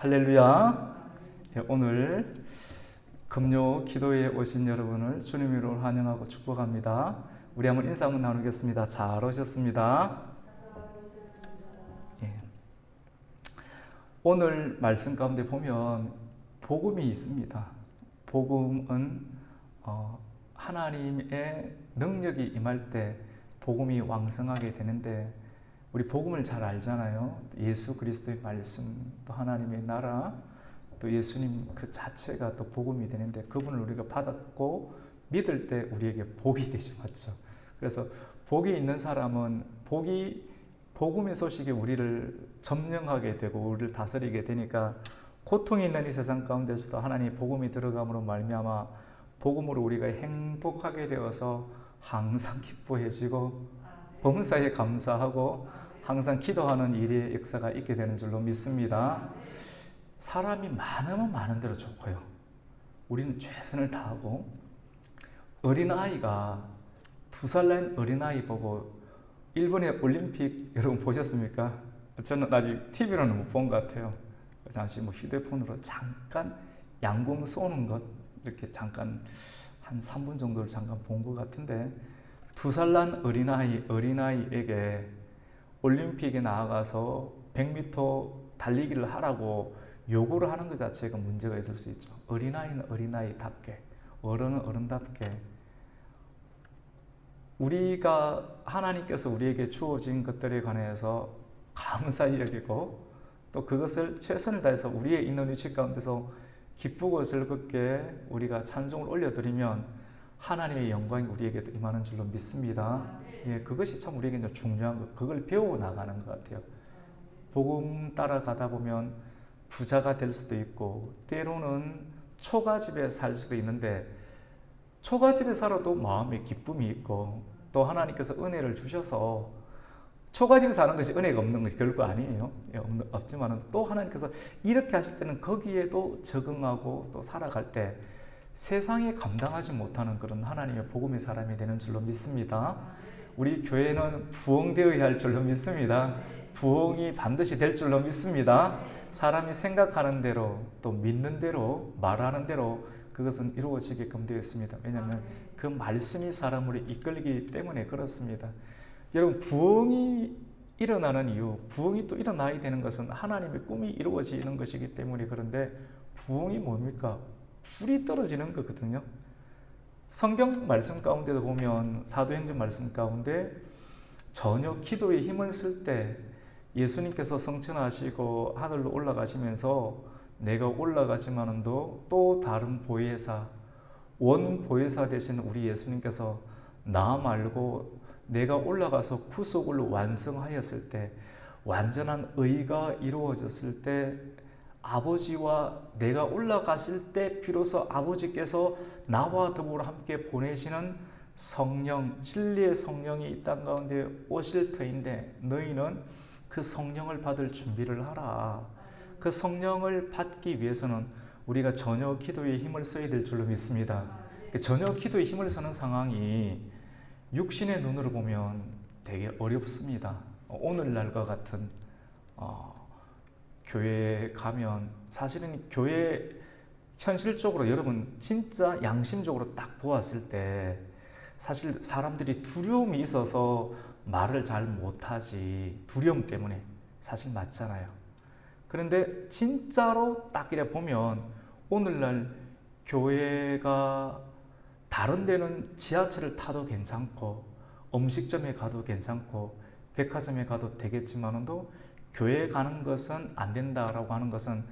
할렐루야. 오늘 금요 기도에 오신 여러분을 주님 이름으로 환영하고 축복합니다. 우리 한번 인사 한번 나누겠습니다. 잘 오셨습니다. 예. 오늘 말씀 가운데 보면 복음이 있습니다. 복음은 하나님의 능력이 임할 때 복음이 왕성하게 되는데, 우리 복음을 잘 알잖아요. 예수 그리스도의 말씀, 또 하나님의 나라, 또 예수님 그 자체가 또 복음이 되는데, 그분을 우리가 받았고 믿을 때 우리에게 복이 되죠. 맞죠? 그래서 복이 있는 사람은 복음의 소식이 우리를 점령하게 되고 우리를 다스리게 되니까, 고통이 있는 이 세상 가운데서도 하나님의 복음이 들어감으로 말미암아 복음으로 우리가 행복하게 되어서 항상 기뻐해지고 범사에 감사하고 항상 기도하는 일의 역사가 있게 되는 줄로 믿습니다. 사람이 많으면 많은 대로 좋고요. 우리는 최선을 다하고, 어린아이가 2살 난 어린아이 보고 일본의 올림픽 여러분 보셨습니까? 저는 아직 TV로는 못 본 것 같아요. 잠시 휴대폰으로 잠깐 양궁 쏘는 것 이렇게 잠깐 한 3분 정도를 잠깐 본 것 같은데, 2살 난 어린아이에게 올림픽에 나아가서 100m 달리기를 하라고 요구를 하는 것 자체가 문제가 있을 수 있죠. 어린아이는 어린아이답게, 어른은 어른답게, 우리가 하나님께서 우리에게 주어진 것들에 관해서 감사히 여기고, 또 그것을 최선을 다해서 우리의 있는 위치 가운데서 기쁘고 즐겁게 우리가 찬송을 올려드리면 하나님의 영광이 우리에게도 임하는 줄로 믿습니다. 예, 그것이 참 우리에게 중요한 것, 그걸 배워 나가는 것 같아요. 복음 따라가다 보면 부자가 될 수도 있고, 때로는 초가집에 살 수도 있는데, 초가집에 살아도 마음에 기쁨이 있고, 또 하나님께서 은혜를 주셔서, 초가집에 사는 것이 은혜가 없는 것이 결코 아니에요. 없지만 또 하나님께서 이렇게 하실 때는 거기에도 적응하고 또 살아갈 때 세상에 감당하지 못하는 그런 하나님의 복음의 사람이 되는 줄로 믿습니다. 우리 교회는 부흥되어야 할 줄로 믿습니다. 부흥이 반드시 될 줄로 믿습니다. 사람이 생각하는 대로, 또 믿는 대로, 말하는 대로 그것은 이루어지게끔 되어 있습니다. 왜냐하면 그 말씀이 사람을 이끌기 때문에 그렇습니다. 여러분, 부흥이 일어나는 이유, 부흥이 또 일어나야 되는 것은 하나님의 꿈이 이루어지는 것이기 때문에, 그런데 부흥이 뭡니까? 불이 떨어지는 거거든요. 성경 말씀 가운데도 보면, 사도행전 말씀 가운데 저녁 기도에 힘을 쓸 때 예수님께서 성천하시고 하늘로 올라가시면서 내가 올라가지만은도 또 다른 보혜사, 원 보혜사 되신 우리 예수님께서 나 말고 내가 올라가서 구속을 완성하였을 때, 완전한 의가 이루어졌을 때, 아버지와 내가 올라갔을 때 비로소 아버지께서 나와 더불어 함께 보내시는 성령, 진리의 성령이 이 땅 가운데 오실 터인데, 너희는 그 성령을 받을 준비를 하라. 그 성령을 받기 위해서는 우리가 저녁 기도에 힘을 써야 될 줄로 믿습니다. 저녁 기도에 힘을 쓰는 상황이 육신의 눈으로 보면 되게 어렵습니다. 오늘날과 같은 교회에 가면, 사실은 교회 현실적으로 여러분 진짜 양심적으로 딱 보았을 때 사실 사람들이 두려움이 있어서 말을 잘 못하지, 두려움 때문에, 사실 맞잖아요. 그런데 진짜로 딱 이래 보면 오늘날 교회가 다른 데는 지하철을 타도 괜찮고 음식점에 가도 괜찮고 백화점에 가도 되겠지만도 교회에 가는 것은 안 된다라고 하는 것은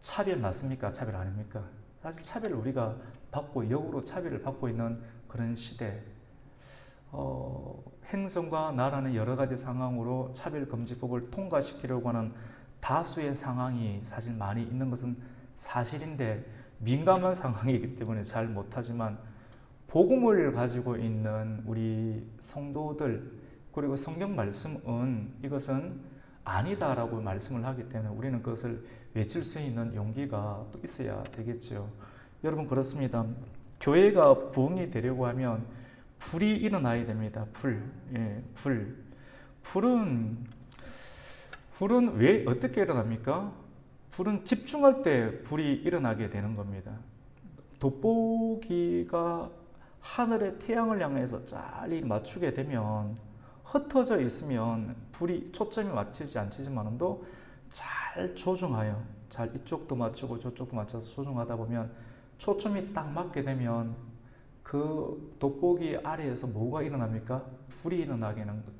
차별 맞습니까? 차별 아닙니까? 사실 차별을 우리가 받고, 역으로 차별을 받고 있는 그런 시대, 행성과 나라는 여러 가지 상황으로 차별금지법을 통과시키려고 하는 다수의 상황이 사실 많이 있는 것은 사실인데, 민감한 상황이기 때문에 잘 못하지만, 복음을 가지고 있는 우리 성도들, 그리고 성경 말씀은 이것은 아니다라고 말씀을 하기 때문에 우리는 그것을 외칠 수 있는 용기가 또 있어야 되겠죠. 여러분, 그렇습니다. 교회가 부흥이 되려고 하면 불이 일어나야 됩니다. 불. 불은 왜 어떻게 일어납니까? 불은 집중할 때 불이 일어나게 되는 겁니다. 돋보기가 하늘의 태양을 향해서 잘 맞추게 되면 흩어져 있으면 불이 초점이 맞추지 않지만도 잘 조정하여 잘 이쪽도 맞추고 저쪽도 맞춰서 조정하다 보면 초점이 딱 맞게 되면 그 돋보기 아래에서 뭐가 일어납니까? 불이 일어나게 되는 거예요.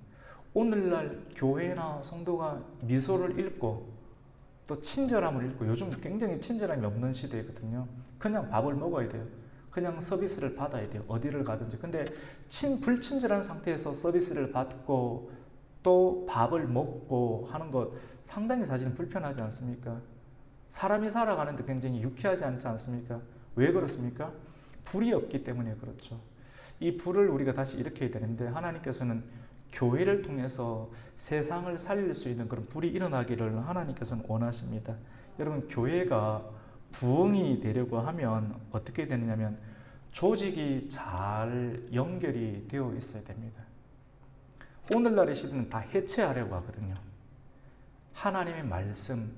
오늘날 교회나 성도가 미소를 잃고 또 친절함을 잃고 요즘 굉장히 친절함이 없는 시대거든요. 그냥 밥을 먹어야 돼요. 그냥 서비스를 받아야 돼요. 어디를 가든지. 근데 불친절한 상태에서 서비스를 받고 또 밥을 먹고 하는 것 상당히 사실은 불편하지 않습니까? 사람이 살아가는데 굉장히 유쾌하지 않지 않습니까? 왜 그렇습니까? 불이 없기 때문에 그렇죠. 이 불을 우리가 다시 일으켜야 되는데 하나님께서는 교회를 통해서 세상을 살릴 수 있는 그런 불이 일어나기를 하나님께서는 원하십니다. 여러분, 교회가 부흥이 되려고 하면 어떻게 되느냐면 조직이 잘 연결이 되어 있어야 됩니다. 오늘날의 시대는 다 해체하려고 하거든요. 하나님의 말씀,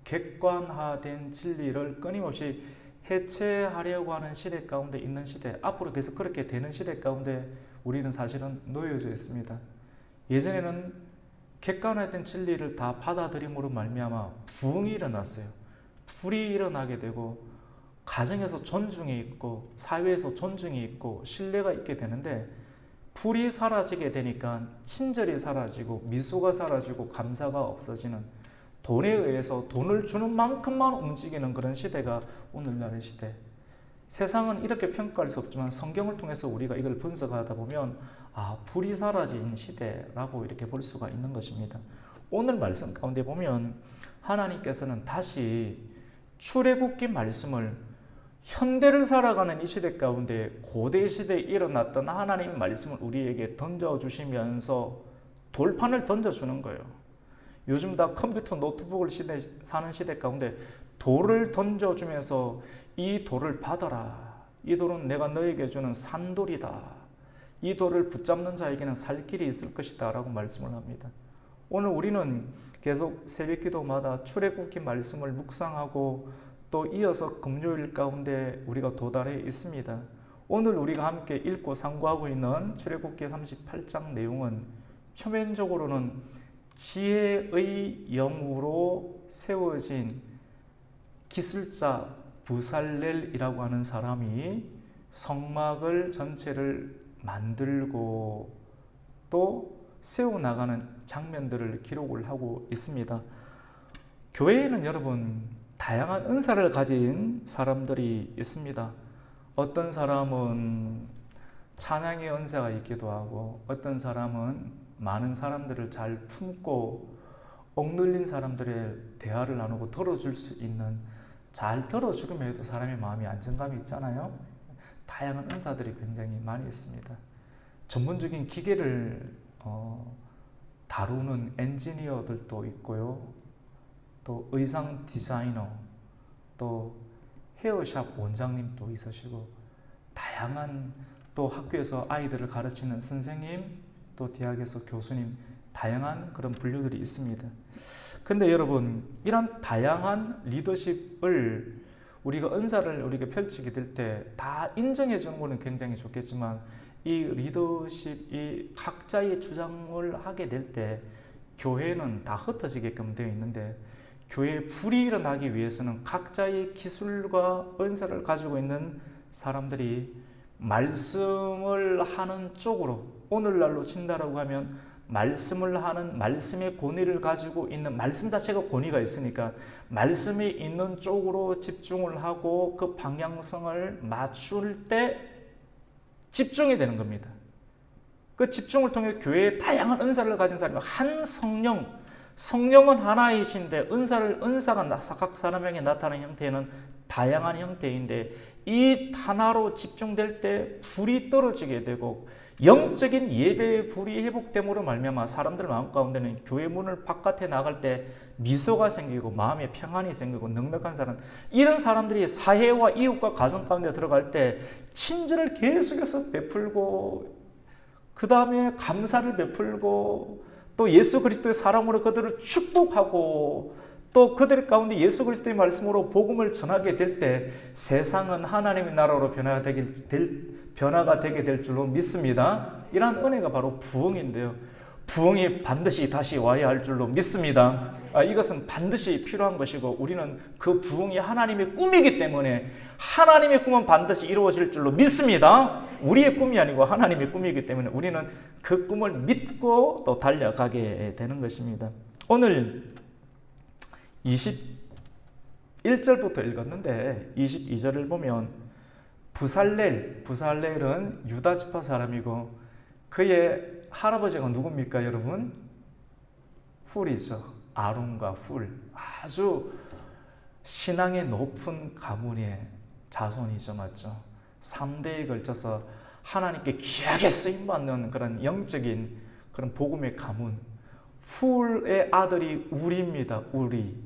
객관화된 진리를 끊임없이 해체하려고 하는 시대 가운데 있는 시대, 앞으로 계속 그렇게 되는 시대 가운데 우리는 사실은 놓여져 있습니다. 예전에는 객관화된 진리를 다 받아들임으로 말미암아 부흥이 일어났어요. 불이 일어나게 되고 가정에서 존중이 있고 사회에서 존중이 있고 신뢰가 있게 되는데 불이 사라지게 되니까 친절이 사라지고 미소가 사라지고 감사가 없어지는, 돈에 의해서 돈을 주는 만큼만 움직이는 그런 시대가 오늘날의 시대. 세상은 이렇게 평가할 수 없지만 성경을 통해서 우리가 이걸 분석하다 보면 불이 사라진 시대라고 이렇게 볼 수가 있는 것입니다. 오늘 말씀 가운데 보면 하나님께서는 다시 출애굽기 말씀을 현대를 살아가는 이 시대 가운데 고대 시대에 일어났던 하나님의 말씀을 우리에게 던져주시면서 돌판을 던져주는 거예요. 요즘 다 컴퓨터 노트북을 사는 시대 가운데 돌을 던져주면서 이 돌을 받아라. 이 돌은 내가 너에게 주는 산돌이다. 이 돌을 붙잡는 자에게는 살 길이 있을 것이다 라고 말씀을 합니다. 오늘 우리는 계속 새벽기도마다 출애굽기 말씀을 묵상하고 또 이어서 금요일 가운데 우리가 도달해 있습니다. 오늘 우리가 함께 읽고 상고하고 있는 출애굽기 38장 내용은 표면적으로는 지혜의 영으로 세워진 기술자 부살렐이라고 하는 사람이 성막을 전체를 만들고 또 세워나가는 장면들을 기록을 하고 있습니다. 교회에는 여러분 다양한 은사를 가진 사람들이 있습니다. 어떤 사람은 찬양의 은사가 있기도 하고 어떤 사람은 많은 사람들을 잘 품고 억눌린 사람들의 대화를 나누고 들어줄 수 있는, 잘 들어주기만 해도 사람의 마음이 안정감이 있잖아요. 다양한 은사들이 굉장히 많이 있습니다. 전문적인 기계를 다루는 엔지니어들도 있고요. 또 의상 디자이너, 또 헤어샵 원장님도 있으시고 다양한 또 학교에서 아이들을 가르치는 선생님, 또 대학에서 교수님, 다양한 그런 분류들이 있습니다. 근데 여러분, 이런 다양한 리더십을 우리가 은사를 우리가 펼치게 될 때 다 인정해 주는 것은 굉장히 좋겠지만 이 리더십이 각자의 주장을 하게 될 때 교회는 다 흩어지게끔 되어 있는데 교회에 불이 일어나기 위해서는 각자의 기술과 은사를 가지고 있는 사람들이 말씀을 하는 쪽으로, 오늘날로 친다라고 하면 말씀을 하는, 말씀의 권위를 가지고 있는, 말씀 자체가 권위가 있으니까 말씀이 있는 쪽으로 집중을 하고 그 방향성을 맞출 때 집중이 되는 겁니다. 그 집중을 통해 교회에 다양한 은사를 가진 사람이 한 성령은 하나이신데 은사가 각 사람에게 나타나는 형태는 다양한 형태인데 이 하나로 집중될 때 불이 떨어지게 되고 영적인 예배의 불이 회복됨으로 말미암아 사람들 마음 가운데는 교회 문을 바깥에 나갈 때 미소가 생기고 마음에 평안이 생기고 넉넉한 사람, 이런 사람들이 사회와 이웃과 가정 가운데 들어갈 때 친절을 계속해서 베풀고 그 다음에 감사를 베풀고 또 예수 그리스도의 사랑으로 그들을 축복하고 또 그들 가운데 예수 그리스도의 말씀으로 복음을 전하게 될 때 세상은 하나님의 나라로 변화가 되게 될 줄로 믿습니다. 이러한 은혜가 바로 부흥인데요. 부흥이 반드시 다시 와야 할 줄로 믿습니다. 이것은 반드시 필요한 것이고 우리는 그 부흥이 하나님의 꿈이기 때문에 하나님의 꿈은 반드시 이루어질 줄로 믿습니다. 우리의 꿈이 아니고 하나님의 꿈이기 때문에 우리는 그 꿈을 믿고 또 달려가게 되는 것입니다. 오늘 21절부터 읽었는데 22절을 보면 부살렐은 유다 지파 사람이고 그의 할아버지가 누굽니까 여러분? 훌이죠. 아론과 훌. 아주 신앙의 높은 가문의 자손이죠. 맞죠? 3대에 걸쳐서 하나님께 귀하게 쓰임받는 그런 영적인 그런 복음의 가문. 훌의 아들이 우리입니다. 우리.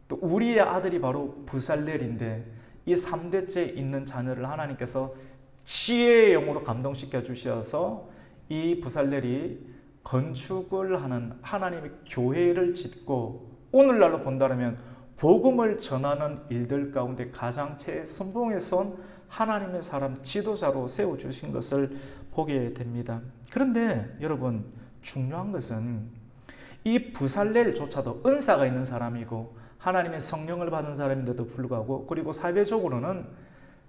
또 우리의 아들이 바로 부살렐인데 이 3대째 있는 자녀를 하나님께서 지혜의 영으로 감동시켜 주셔서 이 부살렐이 건축을 하는 하나님의 교회를 짓고 오늘날로 본다면 복음을 전하는 일들 가운데 가장 최선봉에 선 하나님의 사람 지도자로 세워주신 것을 보게 됩니다. 그런데 여러분 중요한 것은 이 부살렐조차도 은사가 있는 사람이고 하나님의 성령을 받은 사람인데도 불구하고 그리고 사회적으로는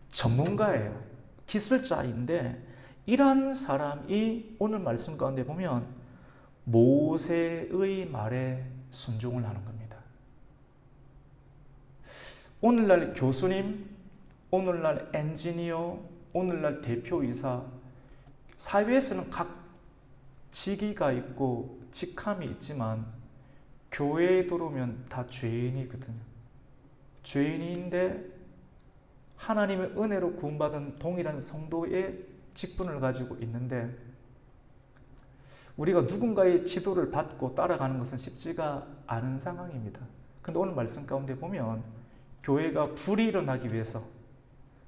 전문가예요. 기술자인데 이러한 사람이 오늘 말씀 가운데 보면 모세의 말에 순종을 하는 겁니다. 오늘날 교수님, 오늘날 엔지니어, 오늘날 대표이사, 사회에서는 각 직위가 있고 직함이 있지만 교회에 들어오면 다 죄인이거든요. 죄인인데 하나님의 은혜로 구원받은 동일한 성도의 직분을 가지고 있는데 우리가 누군가의 지도를 받고 따라가는 것은 쉽지가 않은 상황입니다. 그런데 오늘 말씀 가운데 보면 교회가 불이 일어나기 위해서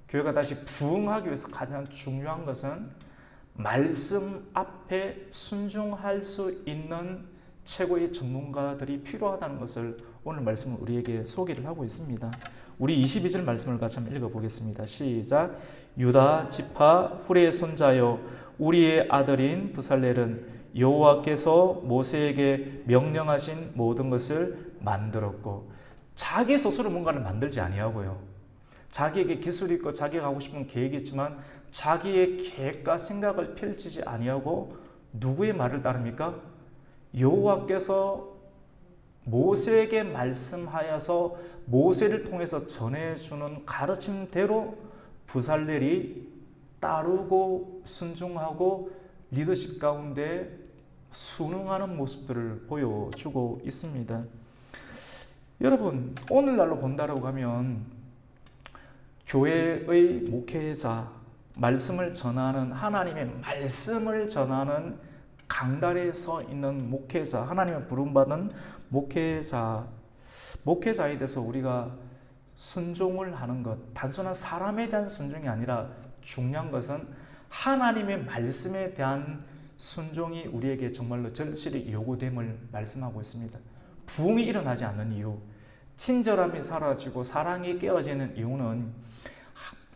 교회가 다시 부흥하기 위해서 가장 중요한 것은 말씀 앞에 순종할 수 있는 최고의 전문가들이 필요하다는 것을 오늘 말씀은 우리에게 소개를 하고 있습니다. 우리 22절 말씀을 같이 한번 읽어보겠습니다. 시작. 유다 지파 훌의 손자요 우리의 아들인 부살렐은 여호와께서 모세에게 명령하신 모든 것을 만들었고 자기 스스로 뭔가를 만들지 아니하고요. 자기에게 기술이 있고 자기가 하고 싶은 계획이 있지만 자기의 계획과 생각을 펼치지 아니하고 누구의 말을 따릅니까? 여호와께서 모세에게 말씀하여서 모세를 통해서 전해주는 가르침대로 부살렐이 따르고 순종하고 리더십 가운데 순응하는 모습들을 보여주고 있습니다. 여러분 오늘날로 본다라고 하면 교회의 목회자, 말씀을 전하는 하나님의 말씀을 전하는 강단에 서 있는 목회자, 하나님의 부름받은 목회자에 대해서 우리가 순종을 하는 것, 단순한 사람에 대한 순종이 아니라 중요한 것은 하나님의 말씀에 대한 순종이 우리에게 정말로 절실히 요구됨을 말씀하고 있습니다. 부흥이 일어나지 않는 이유, 친절함이 사라지고 사랑이 깨어지는 이유는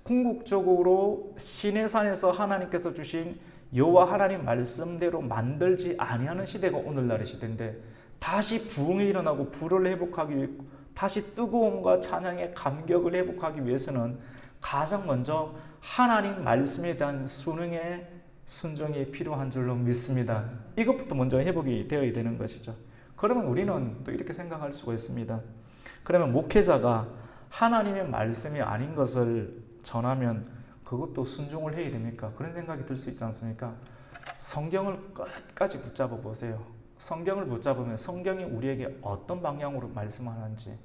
궁극적으로 시내산에서 하나님께서 주신 여호와 하나님 말씀대로 만들지 아니하는 시대가 오늘날의 시대인데 다시 부흥이 일어나고 불을 회복하기 위해 다시 뜨거움과 찬양의 감격을 회복하기 위해서는 가장 먼저 하나님 말씀에 대한 순응의 순종이 필요한 줄로 믿습니다. 이것부터 먼저 회복이 되어야 되는 것이죠. 그러면 우리는 또 이렇게 생각할 수가 있습니다. 그러면 목회자가 하나님의 말씀이 아닌 것을 전하면 그것도 순종을 해야 됩니까? 그런 생각이 들 수 있지 않습니까? 성경을 끝까지 붙잡아 보세요. 성경을 붙잡으면 성경이 우리에게 어떤 방향으로 말씀하는지.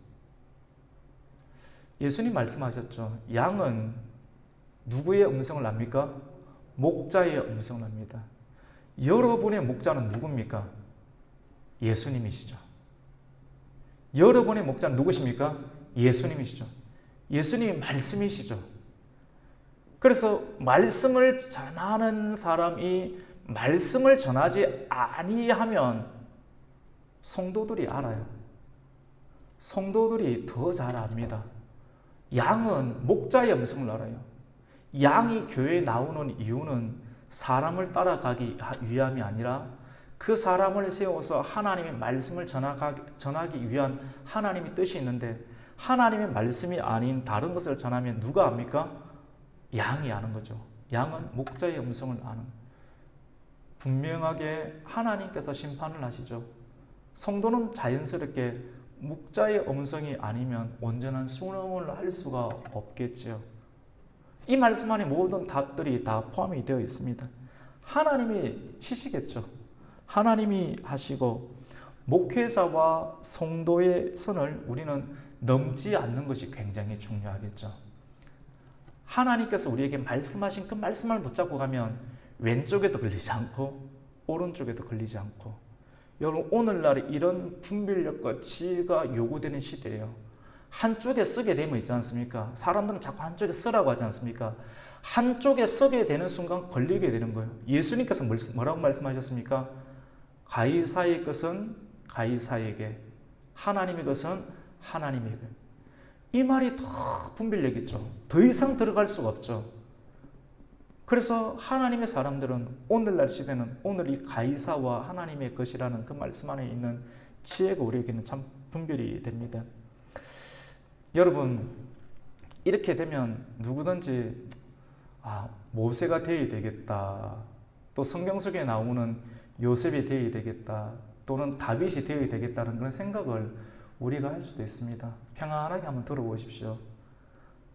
예수님 말씀하셨죠. 양은 누구의 음성을 압니까? 목자의 음성을 압니다. 여러분의 목자는 누굽니까? 예수님이시죠. 여러분의 목자는 누구십니까? 예수님이시죠. 예수님이 말씀이시죠. 그래서 말씀을 전하는 사람이 말씀을 전하지 아니하면 성도들이 알아요. 성도들이 더 잘 압니다. 양은 목자의 음성을 알아요. 양이 교회에 나오는 이유는 사람을 따라가기 위함이 아니라 그 사람을 세워서 하나님의 말씀을 전하기 위한 하나님의 뜻이 있는데, 하나님의 말씀이 아닌 다른 것을 전하면 누가 압니까? 양이 아는 거죠. 양은 목자의 음성을 아는. 분명하게 하나님께서 심판을 하시죠. 성도는 자연스럽게 목자의 음성이 아니면 온전한 순응을 할 수가 없겠지요. 이 말씀 안에 모든 답들이 다 포함이 되어 있습니다. 하나님이 치시겠죠. 하나님이 하시고, 목회자와 성도의 선을 우리는 넘지 않는 것이 굉장히 중요하겠죠. 하나님께서 우리에게 말씀하신 그 말씀을 붙잡고 가면 왼쪽에도 걸리지 않고 오른쪽에도 걸리지 않고. 여러분, 오늘날 이런 분별력과 지혜가 요구되는 시대예요. 한쪽에 쓰게 되면 있지 않습니까? 사람들은 자꾸 한쪽에 쓰라고 하지 않습니까? 한쪽에 쓰게 되는 순간 걸리게 되는 거예요. 예수님께서 뭐라고 말씀하셨습니까? 가이사의 것은 가이사에게, 하나님의 것은 하나님에게. 이 말이 더 분별력 있죠. 더 이상 들어갈 수가 없죠. 그래서 하나님의 사람들은 오늘날 시대는 오늘 이 가이사와 하나님의 것이라는 그 말씀 안에 있는 지혜가 우리에게는 참 분별이 됩니다. 여러분, 이렇게 되면 누구든지 모세가 되어야 되겠다, 또 성경 속에 나오는 요셉이 되어야 되겠다, 또는 다윗이 되어야 되겠다는 그런 생각을 우리가 할 수도 있습니다. 평안하게 한번 들어보십시오.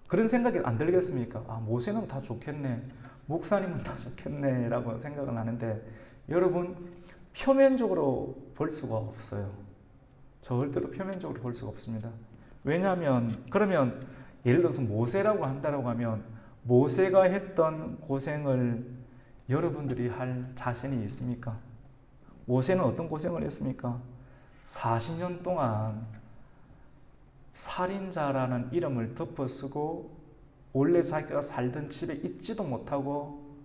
그런 생각이 안 들겠습니까? 모세는 다 좋겠네, 목사님은 다 좋겠네 라고 생각을 하는데, 여러분, 표면적으로 볼 수가 없어요. 절대로 표면적으로 볼 수가 없습니다. 왜냐하면, 그러면 예를 들어서 모세라고 한다고 하면 모세가 했던 고생을 여러분들이 할 자신이 있습니까? 모세는 어떤 고생을 했습니까? 40년 동안 살인자라는 이름을 덮어쓰고 원래 자기가 살던 집에 있지도 못하고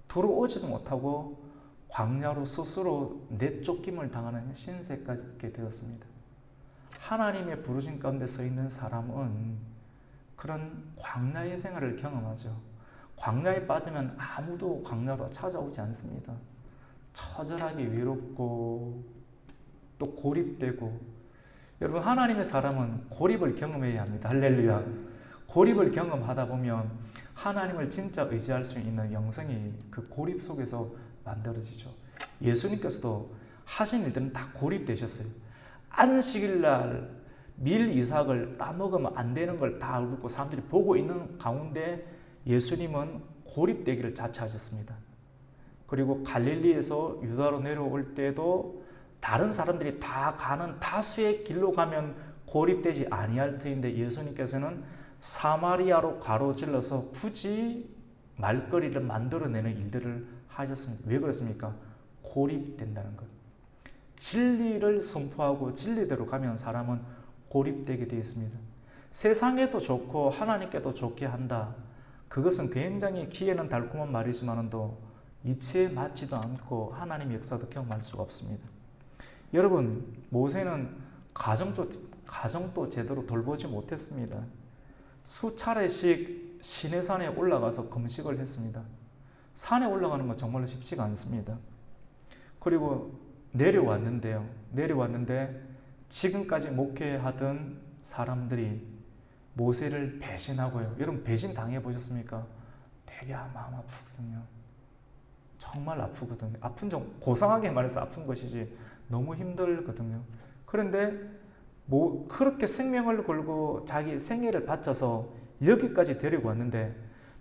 들어오지도 못하고 광야로 스스로 내쫓김을 당하는 신세까지 있게 되었습니다. 하나님의 부르심 가운데 서 있는 사람은 그런 광야의 생활을 경험하죠. 광야에 빠지면 아무도 광야로 찾아오지 않습니다. 처절하게 외롭고 또 고립되고. 여러분, 하나님의 사람은 고립을 경험해야 합니다. 할렐루야. 고립을 경험하다 보면 하나님을 진짜 의지할 수 있는 영성이 그 고립 속에서 만들어지죠. 예수님께서도 하신 일들은 다 고립되셨어요. 안식일날 밀 이삭을 따먹으면 안 되는 걸 다 알고 있고 사람들이 보고 있는 가운데 예수님은 고립되기를 자처하셨습니다. 그리고 갈릴리에서 유다로 내려올 때도 다른 사람들이 다 가는 다수의 길로 가면 고립되지 아니할 터인데 예수님께서는 사마리아로 가로질러서 굳이 말거리를 만들어내는 일들을 하셨습니다. 왜 그렇습니까? 고립된다는 것. 진리를 선포하고 진리대로 가면 사람은 고립되게 되어 있습니다. 세상에도 좋고 하나님께도 좋게 한다. 그것은 굉장히 귀에는 달콤한 말이지만도 이치에 맞지도 않고 하나님의 역사도 경험할 수가 없습니다. 여러분, 모세는 가정도 제대로 돌보지 못했습니다. 수차례씩 시내산에 올라가서 금식을 했습니다. 산에 올라가는 건 정말로 쉽지가 않습니다. 그리고 내려왔는데 지금까지 목회하던 사람들이 모세를 배신하고요. 여러분, 배신 당해보셨습니까? 되게 마음 아프거든요. 정말 아프거든요. 아픈 좀 고상하게 말해서 아픈 것이지 너무 힘들거든요. 그런데 그렇게 생명을 걸고 자기 생애를 바쳐서 여기까지 데리고 왔는데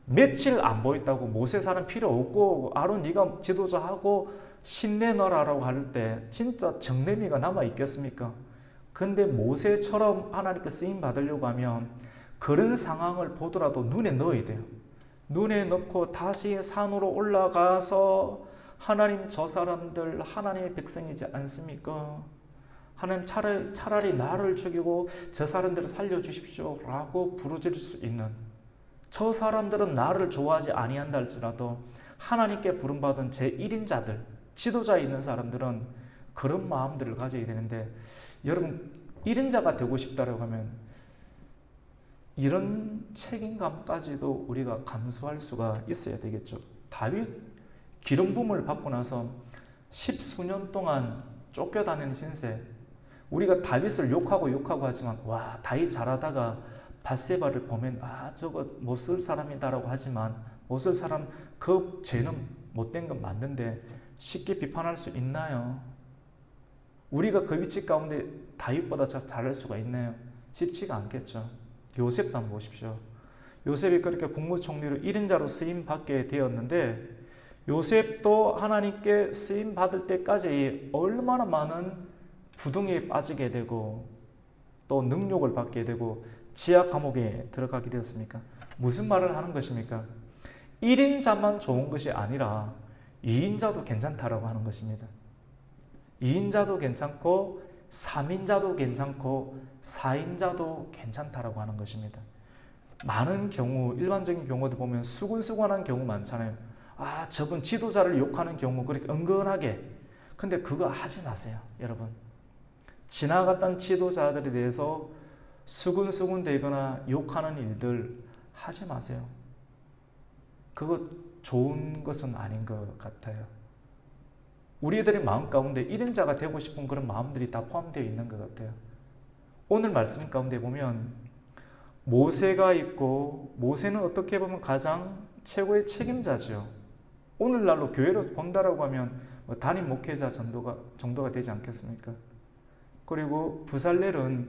며칠 안 보였다고 모세 사람 필요 없고 아론 네가 지도자하고 신내 너라라고 할 때 진짜 정내미가 남아 있겠습니까? 근데 모세처럼 하나님께 쓰임 받으려고 하면 그런 상황을 보더라도 눈에 넣어야 돼요. 눈에 넣고 다시 산으로 올라가서 하나님, 저 사람들 하나님의 백성이지 않습니까? 하나님, 차라리 나를 죽이고 저 사람들을 살려주십시오 라고 부르짖을 수 있는, 저 사람들은 나를 좋아하지 아니한다 할지라도 하나님께 부름받은 제1인자들, 지도자에 있는 사람들은 그런 마음들을 가져야 되는데, 여러분, 1인자가 되고 싶다라고 하면 이런 책임감까지도 우리가 감수할 수가 있어야 되겠죠. 다윗 기름 부음을 받고 나서 10수년 동안 쫓겨다니는 신세. 우리가 다윗을 욕하고 하지만 와, 다윗 잘하다가 밧세바를 보면 아, 저거 못 쓸 사람이다라고 하지만 못 쓸 사람 그 죄는 못된 건 맞는데 쉽게 비판할 수 있나요? 우리가 그 위치 가운데 다윗보다 잘할 수가 있나요? 쉽지가 않겠죠. 요셉도 한번 보십시오. 요셉이 그렇게 국무총리로 1인자로 쓰임 받게 되었는데 요셉도 하나님께 쓰임 받을 때까지 얼마나 많은 부둥에 빠지게 되고 또 능욕을 받게 되고 지하 감옥에 들어가게 되었습니까? 무슨 말을 하는 것입니까? 1인자만 좋은 것이 아니라 2인자도 괜찮다라고 하는 것입니다. 2인자도 괜찮고 3인자도 괜찮고 4인자도 괜찮다라고 하는 것입니다. 많은 경우 일반적인 경우도 보면 수군수군한 경우 많잖아요. 아, 저분 지도자를 욕하는 경우 그렇게 은근하게. 근데 그거 하지 마세요, 여러분. 지나갔던 지도자들에 대해서 수군수군 되거나 욕하는 일들 하지 마세요. 그거 좋은 것은 아닌 것 같아요. 우리들의 마음 가운데 1인자가 되고 싶은 그런 마음들이 다 포함되어 있는 것 같아요. 오늘 말씀 가운데 보면 모세가 있고 모세는 어떻게 보면 가장 최고의 책임자죠. 오늘날로 교회로 본다라고 하면 단임 목회자 정도가 되지 않겠습니까? 그리고 부살렐은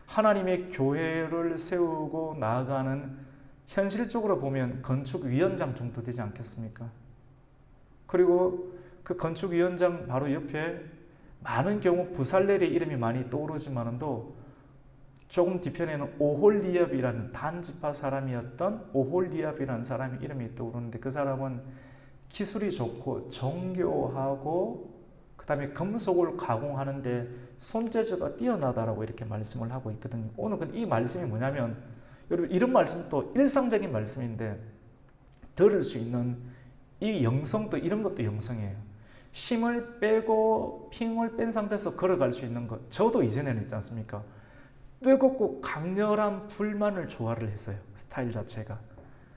하나님의 교회를 세우고 나아가는 현실적으로 보면 건축위원장 정도 되지 않겠습니까? 그리고 그 건축위원장 바로 옆에 많은 경우 부살렐의 이름이 많이 떠오르지만도 조금 뒤편에는 오홀리압이라는 단지파 사람이었던 오홀리압이라는 사람의 이름이 떠오르는데 그 사람은 기술이 좋고 정교하고 그 다음에 금속을 가공하는데 손재주가 뛰어나다라고 이렇게 말씀을 하고 있거든요. 오늘 이 말씀이 뭐냐면 여러분 이런 말씀도 일상적인 말씀인데 들을 수 있는 이 영성도 이런 것도 영성이에요. 힘을 빼고 핑을 뺀 상태에서 걸어갈 수 있는 것. 저도 이전에는 있지 않습니까? 뜨겁고 강렬한 불만을 좋아를 했어요. 스타일 자체가.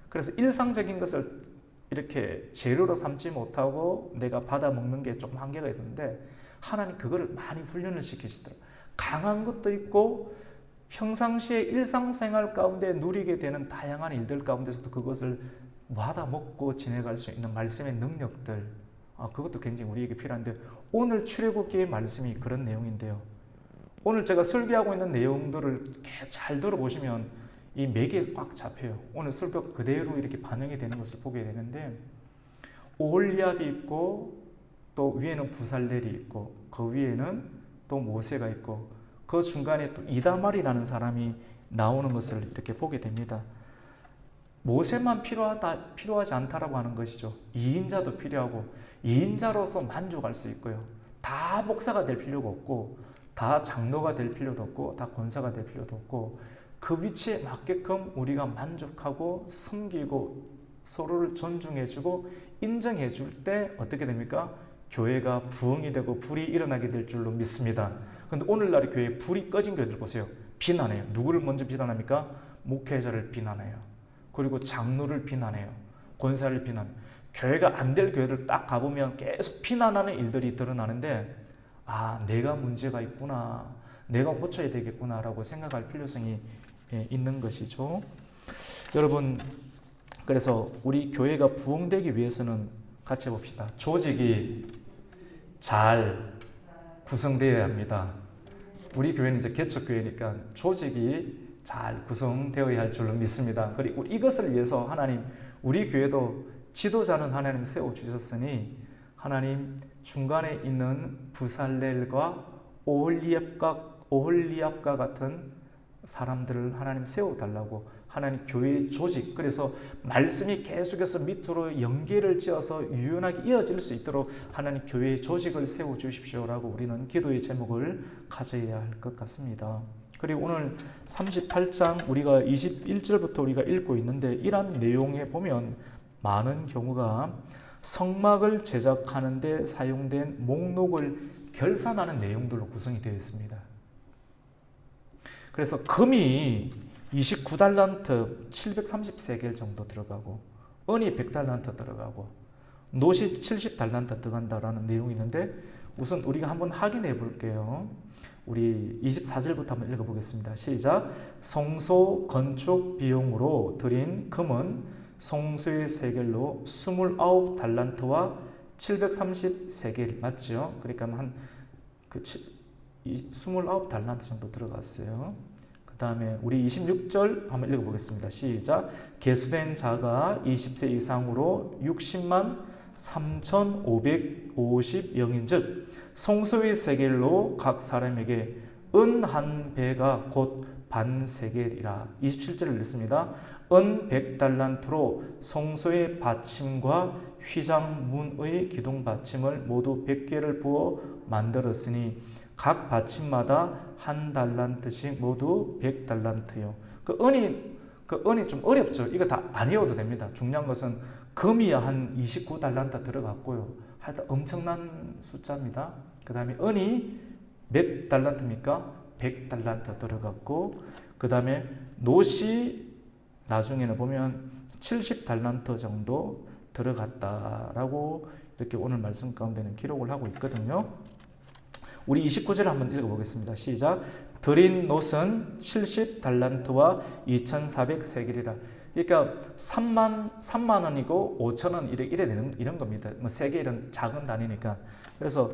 그래서 일상적인 것을 이렇게 재료로 삼지 못하고 내가 받아 먹는 게 조금 한계가 있었는데 하나님 그거를 많이 훈련을 시키시더라고요. 강한 것도 있고 평상시에 일상생활 가운데 누리게 되는 다양한 일들 가운데서도 그것을 받아 먹고 지내갈 수 있는 말씀의 능력들, 그것도 굉장히 우리에게 필요한데 오늘 출애굽기의 말씀이 그런 내용인데요. 오늘 제가 설교하고 있는 내용들을 잘 들어보시면 이 맥에 꽉 잡혀요. 오늘 설교 그대로 이렇게 반영이 되는 것을 보게 되는데 오홀리압이 있고 또 위에는 부살렐이 있고 그 위에는 또 모세가 있고 그 중간에 또 이다말이라는 사람이 나오는 것을 이렇게 보게 됩니다. 모세만 필요하지 않다라고 하는 것이죠. 2인자도 필요하고 2인자로서 만족할 수 있고요. 다 목사가 될 필요가 없고 다 장로가 될 필요도 없고 다 권사가 될 필요도 없고 그 위치에 맞게끔 우리가 만족하고 섬기고 서로를 존중해주고 인정해줄 때 어떻게 됩니까? 교회가 부흥이 되고 불이 일어나게 될 줄로 믿습니다. 그런데 오늘날의 교회에 불이 꺼진 교회들 보세요. 비난해요. 누구를 먼저 비난합니까? 목회자를 비난해요. 그리고 장로를 비난해요. 권사를 비난해요. 교회가 안 될 교회를 딱 가보면 계속 비난하는 일들이 드러나는데 내가 문제가 있구나. 내가 고쳐야 되겠구나 라고 생각할 필요성이 있는 것이죠. 여러분, 그래서 우리 교회가 부흥되기 위해서는 같이 봅시다. 조직이 잘 구성되어야 합니다. 우리 교회는 이제 개척교회니까 조직이 잘 구성되어야 할 줄로 믿습니다. 그리고 이것을 위해서 하나님, 우리 교회도 지도자는 하나님 세워주셨으니 하나님 중간에 있는 부살렐과 오홀리압과 같은 사람들을 하나님 세워달라고 하나님 교회의 조직, 그래서 말씀이 계속해서 밑으로 연계를 지어서 유연하게 이어질 수 있도록 하나님 교회의 조직을 세워주십시오라고 우리는 기도의 제목을 가져야 할 것 같습니다. 그리고 오늘 38장 우리가 21절부터 우리가 읽고 있는데 이런 내용에 보면 많은 경우가 성막을 제작하는 데 사용된 목록을 결산하는 내용들로 구성이 되어 있습니다. 그래서 금이 29달란트 730세겔 정도 들어가고 은이 100달란트 들어가고 놋이 70달란트 들어간다라는 내용이 있는데 우선 우리가 한번 확인해 볼게요. 우리 24절부터 한번 읽어보겠습니다. 시작. 성소 건축 비용으로 들인 금은 성소의 세겔로 29달란트와 730세겔 맞죠? 그러니까 한그 29달란트 정도 들어갔어요. 그 다음에 우리 26절 한번 읽어보겠습니다. 시작. 계수된 자가 20세 이상으로 60만 3,550영인 즉 성소의 세겔로 각 사람에게 은 한 배가 곧 반세겔이라. 27절을 읽습니다. 은 100달란트로 성소의 받침과 휘장문의 기둥 받침을 모두 100개를 부어 만들었으니 각 받침마다 한 달란트씩 모두 100달란트요. 그 은이 좀 어렵죠. 이거 다 안 외워도 됩니다. 중요한 것은 금이 한 29달란트 들어갔고요. 하여튼 엄청난 숫자입니다. 그 다음에 은이 몇 달란트입니까? 100달란트 들어갔고, 그 다음에 놋이 나중에는 보면 70달란트 정도 들어갔다라고 이렇게 오늘 말씀 가운데는 기록을 하고 있거든요. 우리 29절을 한번 읽어보겠습니다. 시작. 들인 놋은 70달란트와 2,400세겔이라. 그러니까 3만 원이고 5천 원 이래 되는 이런 겁니다. 뭐 세겔은 작은 단위니까. 그래서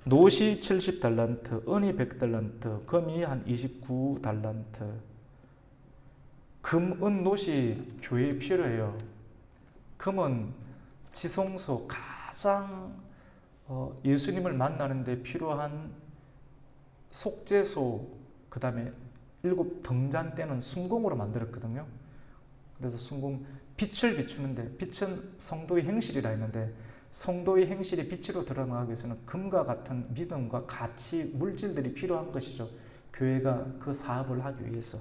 놋이 70달란트, 은이 100달란트, 금이 한 29달란트. 금, 은, 놋이 교회에 필요해요. 금은 지성소 가장 예수님을 만나는데 필요한 속죄소, 그 다음에 7 등잔 때는 순공으로 만들었거든요. 그래서 순공, 빛을 비추는데, 빛은 성도의 행실이라 했는데 성도의 행실이 빛으로 드러나기 위해서는 금과 같은 믿음과 가치, 물질들이 필요한 것이죠. 교회가 그 사업을 하기 위해서.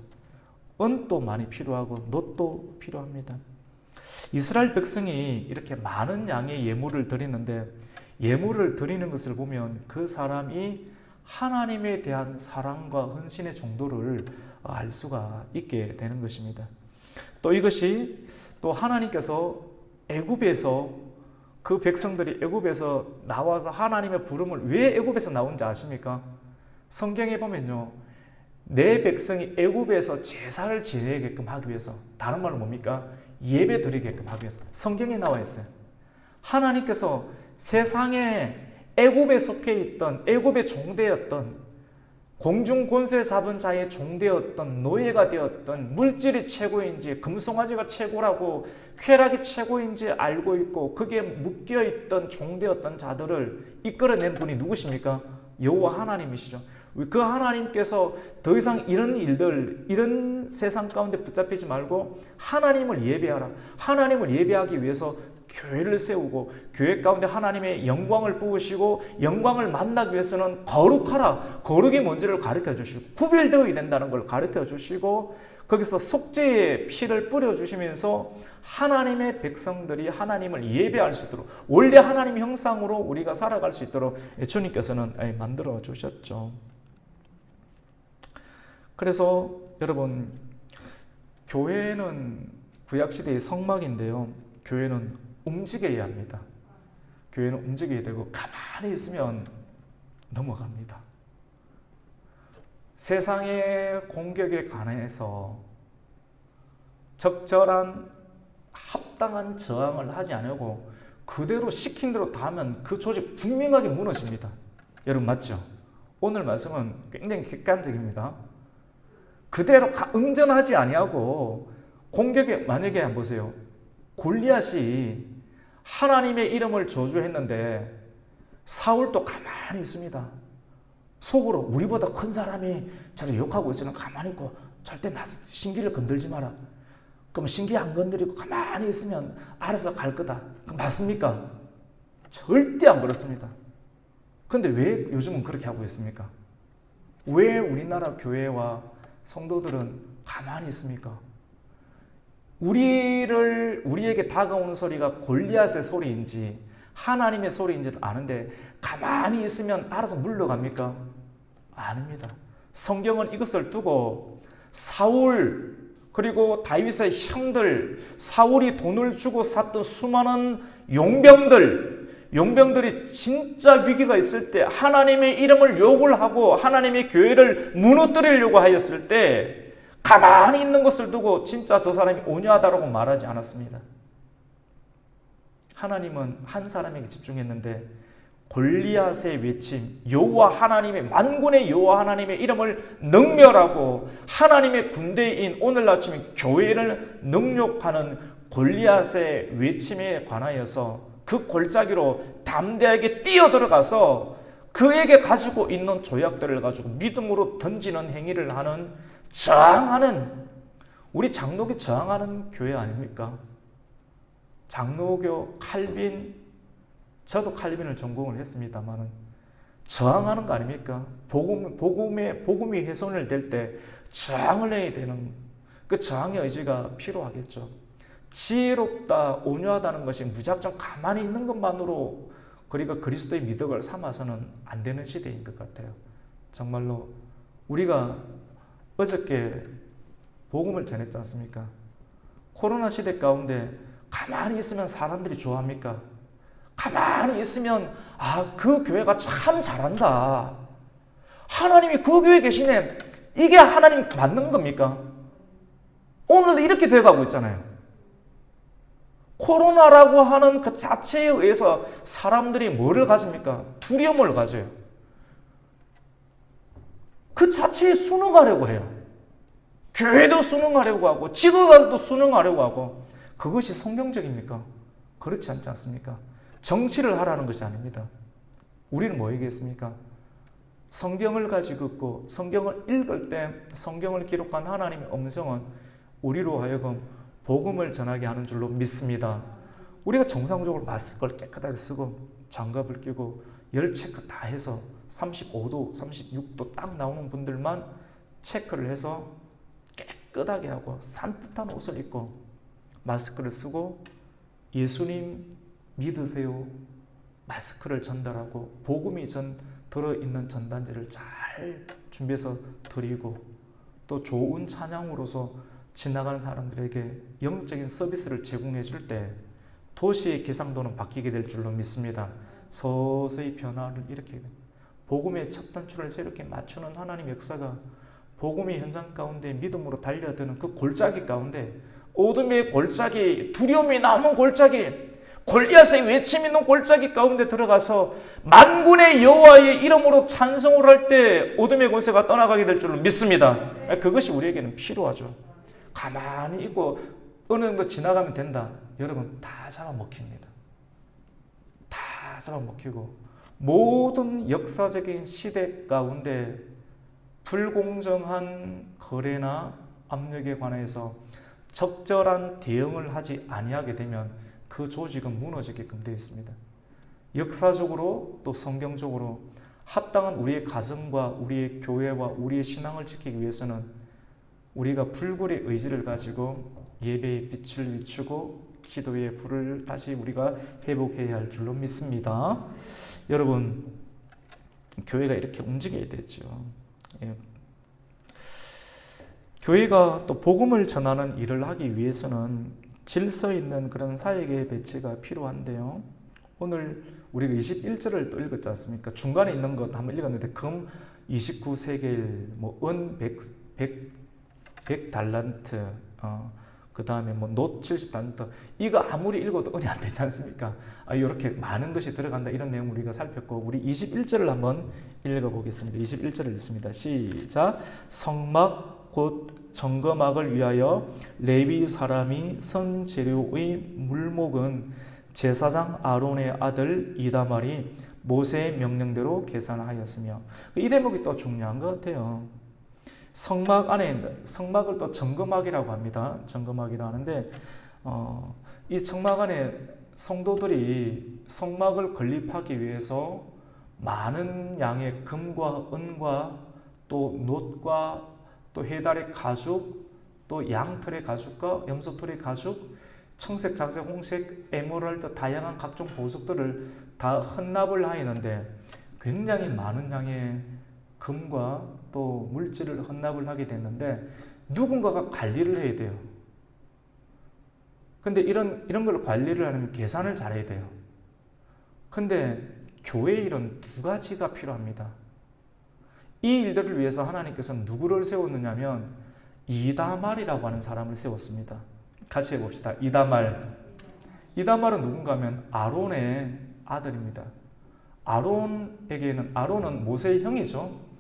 은도 많이 필요하고 놋도 필요합니다. 이스라엘 백성이 이렇게 많은 양의 예물을 드리는데, 예물을 드리는 것을 보면 그 사람이 하나님에 대한 사랑과 헌신의 정도를 알 수가 있게 되는 것입니다. 또 이것이 또 하나님께서 애굽에서 그 백성들이 애굽에서 나와서 하나님의 부름을 왜 애굽에서 나온지 아십니까? 성경에 보면요, 내 백성이 애굽에서 제사를 지내게끔 하기 위해서, 다른 말로 뭡니까? 예배 드리게끔 하기 위해서 성경에 나와 있어요. 하나님께서 세상에 애굽에 속해 있던, 애굽의 종되었던, 공중 권세 잡은 자의 종되었던, 노예가 되었던, 물질이 최고인지 금송아지가 최고라고 쾌락이 최고인지 알고 있고 거기에 묶여있던 종되었던 자들을 이끌어낸 분이 누구십니까? 여호와 하나님이시죠. 그 하나님께서 더 이상 이런 일들, 이런 세상 가운데 붙잡히지 말고 하나님을 예배하라. 하나님을 예배하기 위해서 교회를 세우고, 교회 가운데 하나님의 영광을 부으시고, 영광을 만나기 위해서는 거룩하라. 거룩이 뭔지를 가르쳐 주시고, 구별되어야 된다는 걸 가르쳐 주시고, 거기서 속죄의 피를 뿌려 주시면서 하나님의 백성들이 하나님을 예배할 수 있도록, 원래 하나님의 형상으로 우리가 살아갈 수 있도록 주님께서는 만들어 주셨죠. 그래서 여러분, 교회는 구약시대의 성막인데요, 교회는 움직여야 합니다. 교회는 움직여야 되고, 가만히 있으면 넘어갑니다. 세상의 공격에 관해서 적절한 합당한 저항을 하지 않고 그대로 시킨 대로 다 하면 그 조직 분명하게 무너집니다. 여러분 맞죠? 오늘 말씀은 굉장히 객관적입니다. 그대로 응전하지 아니하고 공격에, 만약에 한번 보세요. 골리앗이 하나님의 이름을 저주했는데 사울도 가만히 있습니다. 속으로 우리보다 큰 사람이 저를 욕하고 있으면 가만히 있고 절대 나 신기를 건들지 마라. 그럼 신기 안 건드리고 가만히 있으면 알아서 갈 거다. 그럼 맞습니까? 절대 안 그렇습니다. 그런데 왜 요즘은 그렇게 하고 있습니까? 왜 우리나라 교회와 성도들은 가만히 있습니까? 우리에게 다가오는 소리가 골리앗의 소리인지 하나님의 소리인지를 아는데 가만히 있으면 알아서 물러갑니까? 아닙니다. 성경은 이것을 두고 사울 그리고 다윗의 형들, 사울이 돈을 주고 샀던 수많은 용병들이 진짜 위기가 있을 때 하나님의 이름을 욕을 하고 하나님의 교회를 무너뜨리려고 하였을 때 가만히 있는 것을 두고 진짜 저 사람이 온유하다라고 말하지 않았습니다. 하나님은 한 사람에게 집중했는데 골리앗의 외침, 여호와 하나님의 만군의 여호와 하나님의 이름을 능멸하고 하나님의 군대인 오늘 아침에 교회를 능욕하는 골리앗의 외침에 관하여서 그 골짜기로 담대하게 뛰어들어가서 그에게 가지고 있는 조약들을 가지고 믿음으로 던지는 행위를 하는 저항하는 우리 장로교 저항하는 교회 아닙니까? 장로교 칼빈 저도 칼빈을 전공을 했습니다만 저항하는 거 아닙니까? 복음이 훼손을 될 때 저항을 해야 되는 그 저항의 의지가 필요하겠죠. 지혜롭다, 온유하다는 것이 무작정 가만히 있는 것만으로 그리고 그리스도의 미덕을 삼아서는 안 되는 시대인 것 같아요. 정말로 우리가 어저께 복음을 전했지 않습니까? 코로나 시대 가운데 가만히 있으면 사람들이 좋아합니까? 가만히 있으면 그 교회가 참 잘한다. 하나님이 그 교회에 계시네. 이게 하나님 맞는 겁니까? 오늘도 이렇게 돼가고 있잖아요. 코로나라고 하는 그 자체에 의해서 사람들이 뭐를 가집니까? 두려움을 가져요. 그 자체에 순응하려고 해요. 교회도 순응하려고 하고 지도자도 순응하려고 하고 그것이 성경적입니까? 그렇지 않지 않습니까? 정치를 하라는 것이 아닙니다. 우리는 뭐 얘기했습니까? 성경을 가지고 있고 성경을 읽을 때 성경을 기록한 하나님의 음성은 우리로 하여금 복음을 전하게 하는 줄로 믿습니다. 우리가 정상적으로 마스크를 깨끗하게 쓰고 장갑을 끼고 열 체크 다 해서 35도, 36도 딱 나오는 분들만 체크를 해서 깨끗하게 하고 산뜻한 옷을 입고 마스크를 쓰고 예수님 믿으세요. 마스크를 전달하고 복음이 들어있는 전단지를 잘 준비해서 드리고 또 좋은 찬양으로서 지나가는 사람들에게 영적인 서비스를 제공해 줄 때 도시의 기상도는 바뀌게 될 줄로 믿습니다. 서서히 변화를 일으키게 됩니다. 복음의 첫 단추를 새롭게 맞추는 하나님의 역사가 복음의 현장 가운데 믿음으로 달려드는 그 골짜기 가운데 어둠의 골짜기, 두려움이 나오는 골짜기, 골리앗의 외침 있는 골짜기 가운데 들어가서 만군의 여호와의 이름으로 찬송을 할 때 어둠의 권세가 떠나가게 될 줄로 믿습니다. 그것이 우리에게는 필요하죠. 가만히 있고 어느 정도 지나가면 된다. 여러분 다 잡아먹힙니다. 다 잡아먹히고 모든 역사적인 시대 가운데 불공정한 거래나 압력에 관해서 적절한 대응을 하지 아니하게 되면 그 조직은 무너지게끔 되어 있습니다. 역사적으로 또 성경적으로 합당한 우리의 가정과 우리의 교회와 우리의 신앙을 지키기 위해서는 우리가 불굴의 의지를 가지고 예배의 빛을 비추고 기도의 불을 다시 우리가 회복해야 할 줄로 믿습니다. 여러분, 교회가 이렇게 움직여야 되죠. 예. 교회가 또 복음을 전하는 일을 하기 위해서는 질서 있는 그런 사역의 배치가 필요한데요. 오늘 우리가 21절을 또 읽었지 않습니까? 중간에 있는 것 한번 읽었는데 금 29세겔, 은 100 달란트, 그 다음에 노 70달란트. 이거 아무리 읽어도 은이 안 되지 않습니까? 이렇게 많은 것이 들어간다. 이런 내용 우리가 살폈고, 우리 21절을 한번 읽어보겠습니다. 21절을 읽습니다. 시작. 성막 곧 정거막을 위하여 레위 사람이 선 재료의 물목은 제사장 아론의 아들 이다말이 모세의 명령대로 계산하였으며, 이 대목이 또 중요한 것 같아요. 성막 안에, 성막을 또 정거막이라고 합니다. 정거막이라고 하는데 이 성막 안에 성도들이 성막을 건립하기 위해서 많은 양의 금과 은과 또 놋과 또 해달의 가죽, 또 양털의 가죽과 염소털의 가죽, 청색, 자색, 홍색, 에메랄드 다양한 각종 보석들을 다 헌납을 하였는데 굉장히 많은 양의 금과 또 물질을 헌납을 하게 됐는데 누군가가 관리를 해야 돼요. 근데 이런 걸 관리를 하려면 계산을 잘해야 돼요. 근데 교회 일은 두 가지가 필요합니다. 이 일들을 위해서 하나님께서는 누구를 세웠느냐면 이다말이라고 하는 사람을 세웠습니다. 같이 해봅시다. 이다말. 이다말은 누군가 하면 아론의 아들입니다. 아론은 모세의 형이죠.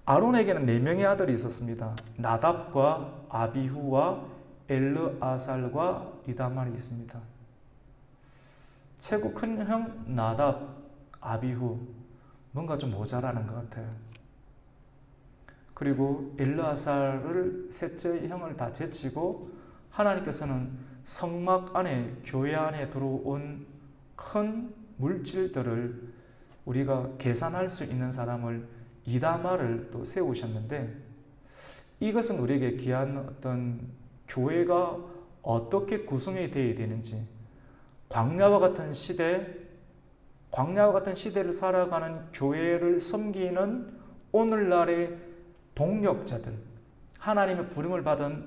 아론에게는 4명의 아들이 있었습니다. 나답과 아비후와 엘르아살과 이다말이 있습니다. 최고 큰 형 나답, 아비후 뭔가 좀 모자라는 것 같아요. 그리고 엘르아살을 셋째 형을 다 제치고 하나님께서는 성막 안에 교회 안에 들어온 큰 물질들을 우리가 계산할 수 있는 사람을 이다말을 또 세우셨는데 이것은 우리에게 귀한 어떤 교회가 어떻게 구성이 되어야 되는지 광야와 같은 시대를 살아가는 교회를 섬기는 오늘날의 동력자들, 하나님의 부름을 받은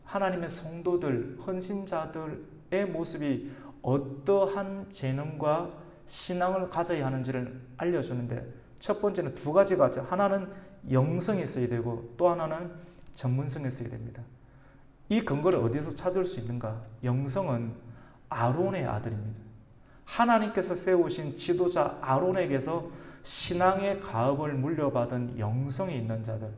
하나님의 성도들, 헌신자들의 모습이 어떠한 재능과 신앙을 가져야 하는지를 알려주는데 첫 번째는 두 가지가 있죠. 하나는 영성이 있어야 되고 또 하나는 전문성이 있어야 됩니다. 이 근거를 어디서 찾을 수 있는가? 영성은 아론의 아들입니다. 하나님께서 세우신 지도자 아론에게서 신앙의 가업을 물려받은 영성이 있는 자들,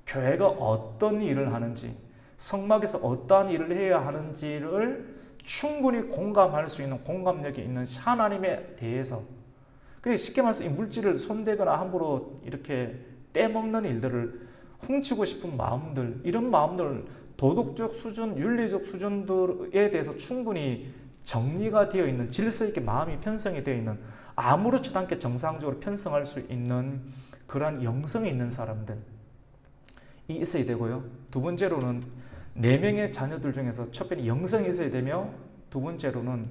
교회가 어떤 일을 하는지, 성막에서 어떠한 일을 해야 하는지를 충분히 공감할 수 있는 공감력이 있는 하나님에 대해서, 쉽게 말해서 이 물질을 손대거나 함부로 이렇게 떼먹는 일들을 훔치고 싶은 마음들, 이런 마음들, 도덕적 수준, 윤리적 수준들에 대해서 충분히 정리가 되어 있는, 질서 있게 마음이 편성이 되어 있는, 아무렇지도 않게 정상적으로 편성할 수 있는 그러한 영성이 있는 사람들이 있어야 되고요. 두 번째로는 4명의 자녀들 중에서 첫 번째 영성이 있어야 되며, 두 번째로는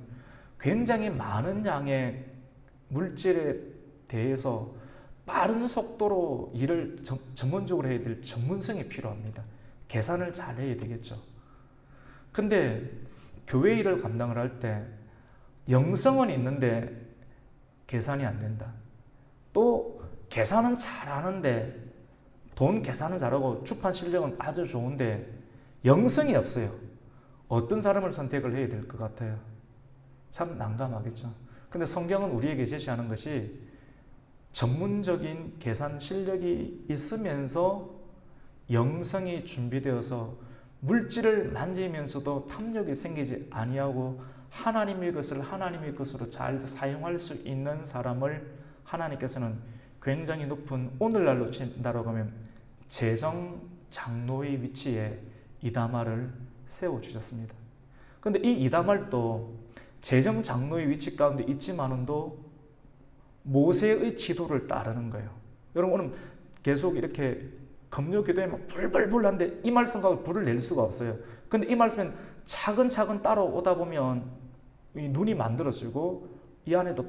굉장히 많은 양의 물질에 대해서 빠른 속도로 일을 전문적으로 해야 될 전문성이 필요합니다. 계산을 잘 해야 되겠죠. 근데 교회 일을 감당을 할 때 영성은 있는데 계산이 안 된다. 또 계산은 잘하는데, 돈 계산은 잘하고 주판 실력은 아주 좋은데 영성이 없어요. 어떤 사람을 선택을 해야 될 것 같아요? 참 난감하겠죠. 근데 성경은 우리에게 제시하는 것이 전문적인 계산 실력이 있으면서 영성이 준비되어서 물질을 만지면서도 탐욕이 생기지 아니하고 하나님의 것으로 잘 사용할 수 있는 사람을 하나님께서는 굉장히 높은, 오늘날로 친다고 하면 재정 장로의 위치에 이다말을 세워주셨습니다. 그런데 이 이다말도 재정 장로의 위치 가운데 있지만은도 모세의 지도를 따르는 거예요. 여러분 오늘 계속 이렇게 금요 기도에 막 불불불 하는데 이 말씀과 불을 낼 수가 없어요. 근데 이 말씀은 차근차근 따라오다 보면 이 눈이 만들어지고 이 안에도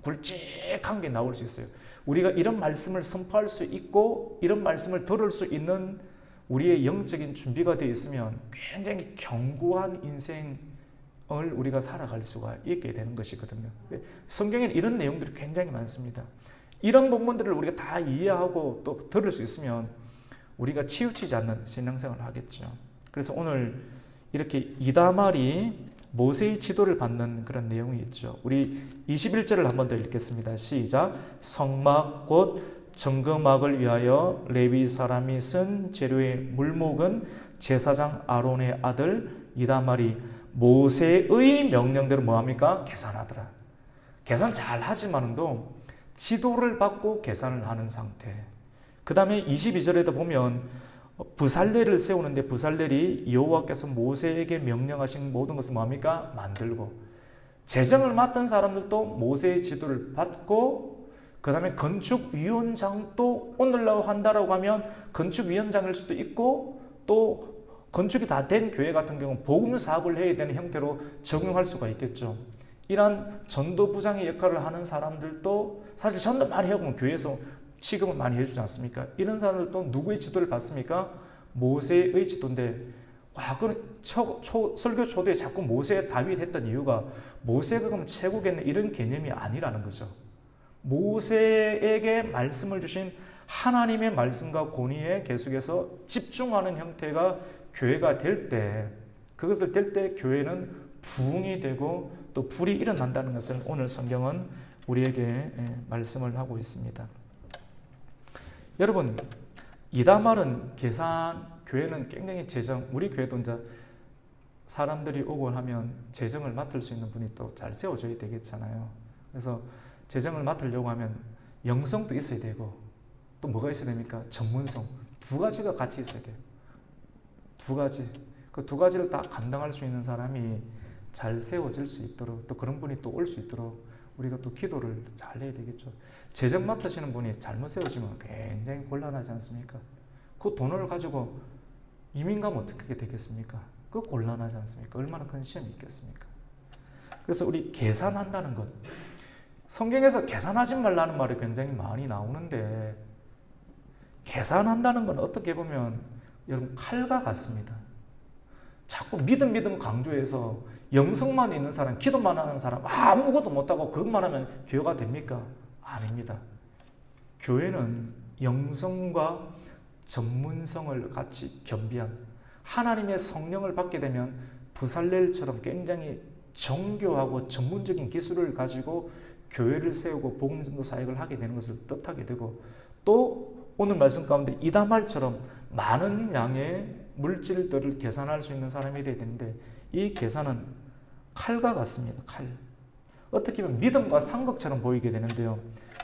굵직한 게 나올 수 있어요. 우리가 이런 말씀을 선포할 수 있고 이런 말씀을 들을 수 있는 우리의 영적인 준비가 되어 있으면 굉장히 견고한 인생을 우리가 살아갈 수가 있게 되는 것이거든요. 성경에는 이런 내용들이 굉장히 많습니다. 이런 본문들을 우리가 다 이해하고 또 들을 수 있으면 우리가 치우치지 않는 신앙생활을 하겠죠. 그래서 오늘 이렇게 이다말이 모세의 지도를 받는 그런 내용이 있죠. 우리 21절을 한 번 더 읽겠습니다. 시작. 성막 곧 정금막을 위하여 레위 사람이 쓴 재료의 물목은 제사장 아론의 아들 이다말이 모세의 명령대로 뭐합니까? 계산하더라. 계산 잘 하지만도 지도를 받고 계산을 하는 상태. 그 다음에 22절에도 보면 부살레를 세우는데 부살렐이 여호와께서 모세에게 명령하신 모든 것을 뭐합니까? 만들고, 재정을 맡은 사람들도 모세의 지도를 받고, 그 다음에 건축위원장도 오늘날 한다라고 하면 건축위원장일 수도 있고, 또 건축이 다 된 교회 같은 경우는 복음 사업을 해야 되는 형태로 적용할 수가 있겠죠. 이러한 전도부장의 역할을 하는 사람들도 사실 전도 많이 하고 교회에서 취급을 많이 해주지 않습니까? 이런 사람들도 누구의 지도를 받습니까? 모세의 지도인데, 와, 그 설교 초대에 자꾸 모세, 다윗 했던 이유가 모세가 그럼 최고겠네 이런 개념이 아니라는 거죠. 모세에게 말씀을 주신 하나님의 말씀과 권위에 계속해서 집중하는 형태가 교회가 될 때, 그것을 될 때 교회는 부흥이 되고 또 불이 일어난다는 것을 오늘 성경은 우리에게 말씀을 하고 있습니다. 여러분, 이다말은 교회는 굉장히 우리 교회도 이제 사람들이 오고 하면 재정을 맡을 수 있는 분이 또 잘 세워져야 되겠잖아요. 그래서 재정을 맡으려고 하면 영성도 있어야 되고 또 뭐가 있어야 됩니까? 전문성. 두 가지가 같이 있어야 돼요. 두 가지. 그 두 가지를 다 감당할 수 있는 사람이 잘 세워질 수 있도록, 또 그런 분이 또 올 수 있도록 우리가 또 기도를 잘 해야 되겠죠. 재정 맡으시는 분이 잘못 세워지면 굉장히 곤란하지 않습니까? 그 돈을 가지고 이민 가면 어떻게 되겠습니까? 그 곤란하지 않습니까? 얼마나 큰 시험이 있겠습니까? 그래서 우리 계산한다는 것, 성경에서 계산하지 말라는 말이 굉장히 많이 나오는데, 계산한다는 건 어떻게 보면 여러분 칼과 같습니다. 자꾸 믿음 강조해서 영성만 있는 사람, 기도만 하는 사람 아무것도 못하고 그것만 하면 교회가 됩니까? 아닙니다. 교회는 영성과 전문성을 같이 겸비한, 하나님의 성령을 받게 되면 부살렐처럼 굉장히 정교하고 전문적인 기술을 가지고 교회를 세우고 복음전도 사역을 하게 되는 것을 뜻하게 되고, 또 오늘 말씀 가운데 이다말처럼 많은 양의 물질들을 계산할 수 있는 사람이 되어야 되는데, 이 계산은 칼과 같습니다. 칼. 어떻게 보면 믿음과 상극처럼 보이게 되는데요.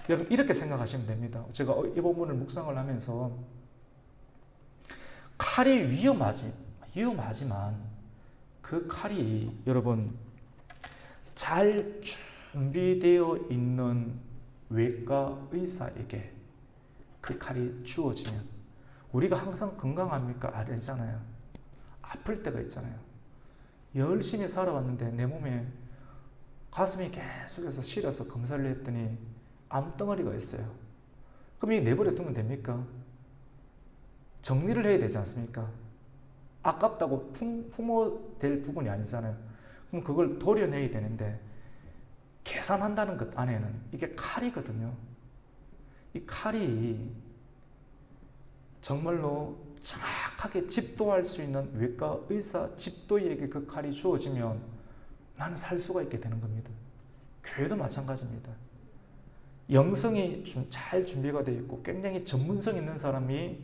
여러분 이렇게 생각하시면 됩니다. 제가 이 본문을 묵상을 하면서 칼이 위험하지만 그 칼이 여러분 잘 준비되어 있는 외과 의사에게 그 칼이 주어지면, 우리가 항상 건강합니까? 아니잖아요. 아플 때가 있잖아요. 열심히 살아왔는데 내 몸에 가슴이 계속해서 시려서 검사를 했더니 암덩어리가 있어요. 그럼 이 내버려 두면 됩니까? 정리를 해야 되지 않습니까? 아깝다고 품어댈 부분이 아니잖아요. 그럼 그걸 도려내야 되는데, 계산한다는 것 안에는 이게 칼이거든요. 이 칼이 정말로 정확하게 집도할 수 있는 외과 의사 집도의에게 그 칼이 주어지면 나는 살 수가 있게 되는 겁니다. 교회도 마찬가지입니다. 영성이 잘 준비가 되어 있고 굉장히 전문성 있는 사람이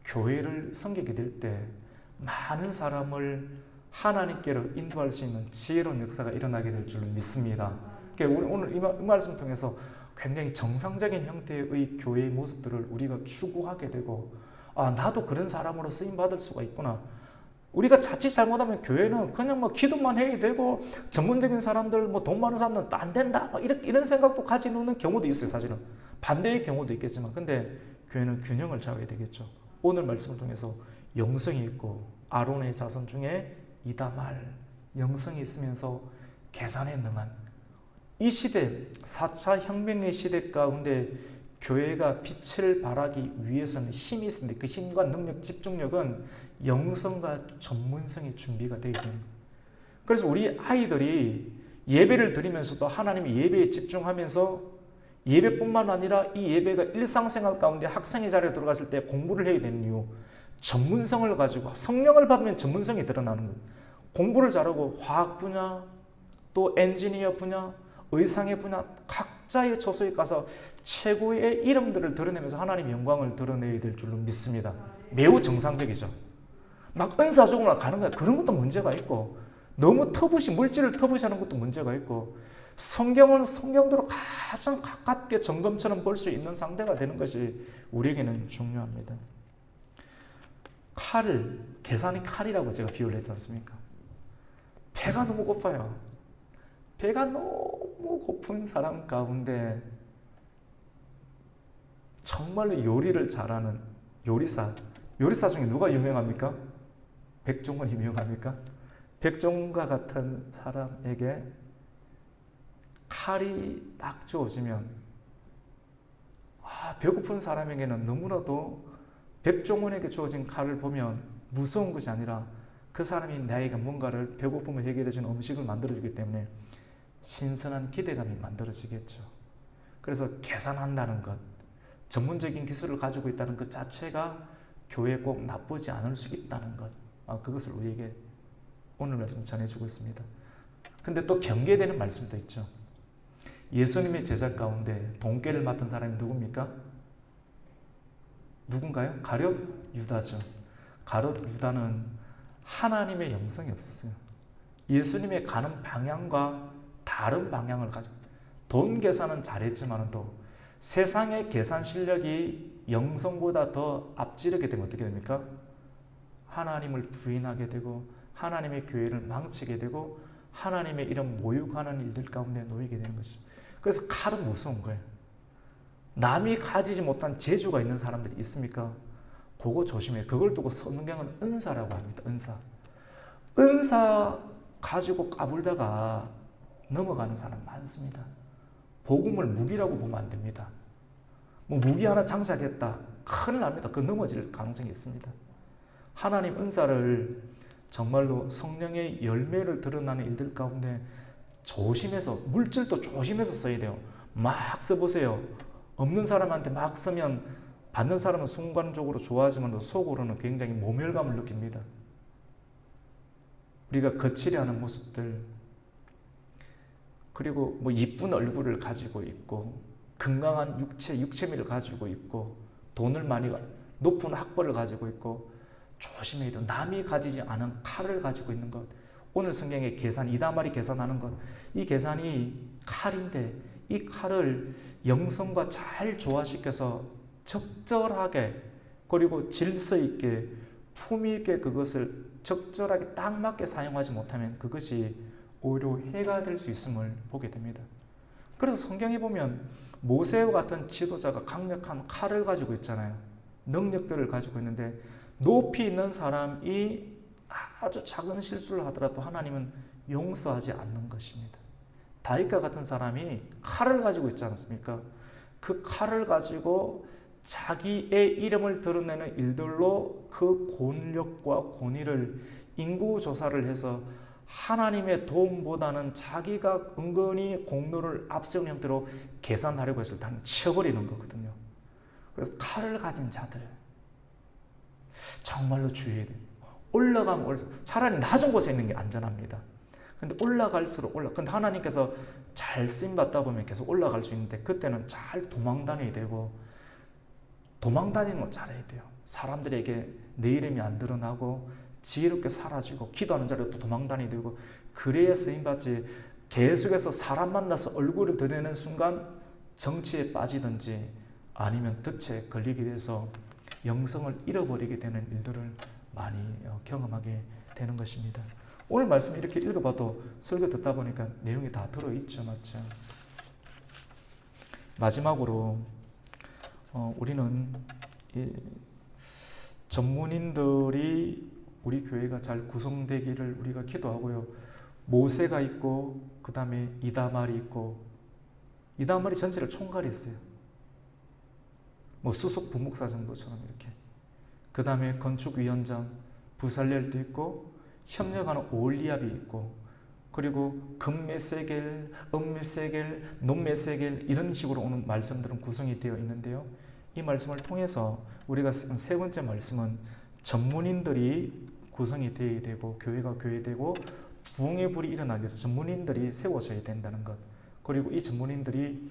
교회를 섬기게 될 때 많은 사람을 하나님께로 인도할 수 있는 지혜로운 역사가 일어나게 될 줄로 믿습니다. 그러니까 오늘 이 말씀 통해서 굉장히 정상적인 형태의 교회의 모습들을 우리가 추구하게 되고, 나도 그런 사람으로 쓰임받을 수가 있구나. 우리가 자칫 잘못하면 교회는 그냥 기도만 해야 되고, 전문적인 사람들, 돈 많은 사람들은 안 된다, 이런 생각도 가지는 경우도 있어요. 사실은 반대의 경우도 있겠지만, 근데 교회는 균형을 잡아야 되겠죠. 오늘 말씀을 통해서 영성이 있고, 아론의 자손 중에 이다말, 영성이 있으면서 계산에 능한 이 시대, 4차 혁명의 시대 가운데 교회가 빛을 발하기 위해서는 힘이 있는데, 그 힘과 능력, 집중력은 영성과 전문성이 준비가 되어야 됩니다. 그래서 우리 아이들이 예배를 드리면서도 하나님의 예배에 집중하면서, 예배뿐만 아니라 이 예배가 일상생활 가운데 학생의 자리에 들어갔을 때 공부를 해야 되는 이유, 전문성을 가지고 성령을 받으면 전문성이 드러나는 거예요. 공부를 잘하고 화학 분야, 또 엔지니어 분야, 의상의 분야, 각자의 초소에 가서 최고의 이름들을 드러내면서 하나님의 영광을 드러내야 될 줄로 믿습니다. 매우 정상적이죠. 은사적으로 가는 거야. 그런 것도 문제가 있고, 너무 물질을 터부시하는 것도 문제가 있고, 성경은 성경대로 가장 가깝게 점검처럼 볼 수 있는 상대가 되는 것이 우리에게는 중요합니다. 계산이 칼이라고 제가 비유를 했지 않습니까? 배가 너무 고파요. 배가 너무 고픈 사람 가운데 정말로 요리를 잘하는 요리사 중에 누가 유명합니까? 백종원이 유명합니까? 백종원과 같은 사람에게 칼이 딱 주어지면 배고픈 사람에게는 너무나도 백종원에게 주어진 칼을 보면 무서운 것이 아니라 그 사람이 나에게 뭔가를 배고픔을 해결해주는 음식을 만들어주기 때문에 신선한 기대감이 만들어지겠죠. 그래서 계산한다는 것, 전문적인 기술을 가지고 있다는 것 자체가 교회에 꼭 나쁘지 않을 수 있다는 것, 그것을 우리에게 오늘 말씀 전해주고 있습니다. 근데 또 경계되는 말씀도 있죠. 예수님의 제자 가운데 돈깨를 맡은 사람이 누굽니까? 누군가요? 가룟 유다죠. 가룟 유다는 하나님의 영성이 없었어요. 예수님의 가는 방향과 다른 방향을 가지고 돈 계산은 잘했지만도 세상의 계산 실력이 영성보다 더 앞지르게 되면 어떻게 됩니까? 하나님을 부인하게 되고 하나님의 교회를 망치게 되고 하나님의 이런 모욕하는 일들 가운데 놓이게 되는 것이죠. 그래서 칼은 무서운 거예요. 남이 가지지 못한 재주가 있는 사람들이 있습니까? 그거 조심해요. 그걸 두고 성경은 은사라고 합니다. 은사 가지고 까불다가 넘어가는 사람 많습니다. 복음을 무기라고 보면 안 됩니다. 뭐 무기 하나 장착했다, 큰일 납니다. 그 넘어질 가능성이 있습니다. 하나님 은사를 정말로 성령의 열매를 드러나는 일들 가운데 조심해서, 물질도 조심해서 써야 돼요. 막 써보세요. 없는 사람한테 막 쓰면 받는 사람은 순간적으로 좋아하지만 속으로는 굉장히 모멸감을 느낍니다. 우리가 거칠게 하는 모습들, 그리고 뭐 이쁜 얼굴을 가지고 있고 건강한 육체미를 가지고 있고 돈을 많이, 높은 학벌을 가지고 있고, 조심해야 돼요. 남이 가지지 않은 칼을 가지고 있는 것. 오늘 성경의 계산, 이다말이 계산하는 것, 이 계산이 칼인데 이 칼을 영성과 잘 조화시켜서 적절하게, 그리고 질서 있게, 품위 있게 그것을 적절하게 딱 맞게 사용하지 못하면 그것이 오히려 해가 될 수 있음을 보게 됩니다. 그래서 성경에 보면 모세와 같은 지도자가 강력한 칼을 가지고 있잖아요. 능력들을 가지고 있는데 높이 있는 사람이 아주 작은 실수를 하더라도 하나님은 용서하지 않는 것입니다. 다윗과 같은 사람이 칼을 가지고 있지 않습니까? 그 칼을 가지고 자기의 이름을 드러내는 일들로 그 권력과 권위를 인구조사를 해서 하나님의 도움보다는 자기가 은근히 공로를 앞세운 형태로 계산하려고 했을 때 치워버리는 거거든요. 그래서 칼을 가진 자들 정말로 주의해야 돼요. 올라가면 차라리 낮은 곳에 있는 게 안전합니다. 근데 올라갈수록 근데 하나님께서 잘 쓰임받다 보면 계속 올라갈 수 있는데 그때는 잘 도망다녀야 되고, 도망다니는 거 잘해야 돼요. 사람들에게 내 이름이 안 드러나고 지혜롭게 사라지고 기도하는 자리에 또 도망다녀야 되고, 그래야 쓰임받지. 계속해서 사람 만나서 얼굴을 드러내는 순간 정치에 빠지든지 아니면 덫에 걸리게 돼서 영성을 잃어버리게 되는 일들을 많이 경험하게 되는 것입니다. 오늘 말씀 이렇게 읽어봐도 설교 듣다 보니까 내용이 다 들어있죠, 맞죠? 마지막으로 우리는 이 전문인들이 우리 교회가 잘 구성되기를 우리가 기도하고요. 모세가 있고 그 다음에 이다말이 있고, 이다말이 전체를 총괄했어요. 뭐 수석 부목사 정도처럼 이렇게. 그 다음에 건축위원장 부살렐도 있고, 협력하는 오홀리압이 있고, 그리고 금 몇 세겔, 은 몇 세겔, 논 몇 세겔, 이런 식으로 오는 말씀들은 구성이 되어 있는데요. 이 말씀을 통해서 우리가 세 번째 말씀은 전문인들이 구성이 되어야 되고, 교회가 교회되고 부흥의 불이 일어나기 위해서 전문인들이 세워져야 된다는 것, 그리고 이 전문인들이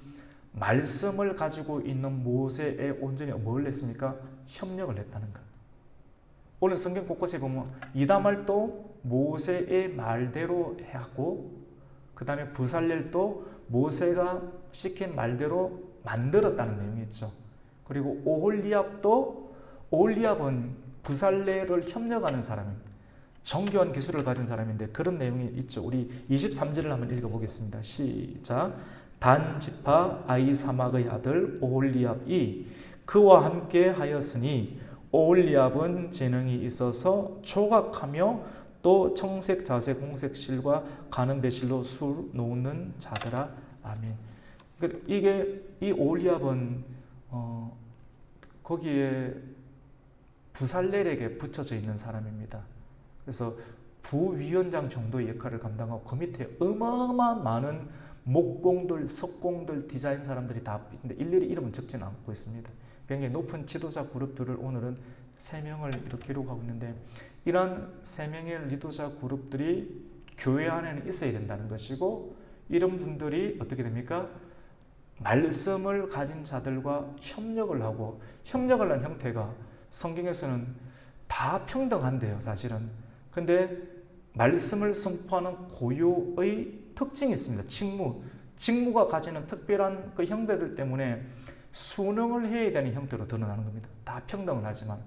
말씀을 가지고 있는 모세에 온전히 뭘 했습니까? 협력을 했다는 것. 오늘 성경 곳곳에 보면 이다말도 모세의 말대로 하고, 그 다음에 부살렐도 모세가 시킨 말대로 만들었다는 내용이 있죠. 그리고 오홀리압은 부살렐을 협력하는 사람입니다. 정교한 기술을 가진 사람인데 그런 내용이 있죠. 우리 23절을 한번 읽어보겠습니다. 시작. 단 지파 아히사막의 아들 오홀리압이 그와 함께 하였으니, 오홀리압은 재능이 있어서 조각하며 또 청색, 자색, 홍색 실과 가는 배실로 술 놓는 자더라. 아멘. 이게 이 오홀리압은 어, 거기에 부살렐에게 붙여져 있는 사람입니다. 그래서 부위원장 정도의 역할을 감당하고 그 밑에 어마어마한 많은 목공들, 석공들, 디자인 사람들이 다 있는데 일일이 이름은 적지는 않고 있습니다. 굉장히 높은 지도자 그룹들을 오늘은 3명을 이렇게 기록하고 있는데 이러한 3명의 리더자 그룹들이 교회 안에는 있어야 된다는 것이고 이런 분들이 어떻게 됩니까? 말씀을 가진 자들과 협력을 하고 협력을 한 형태가 성경에서는 다 평등한데요, 사실은. 근데 말씀을 선포하는 고유의 특징이 있습니다. 직무가 가지는 특별한 그 형태들 때문에 순응을 해야 되는 형태로 드러나는 겁니다. 다 평등을 하지만.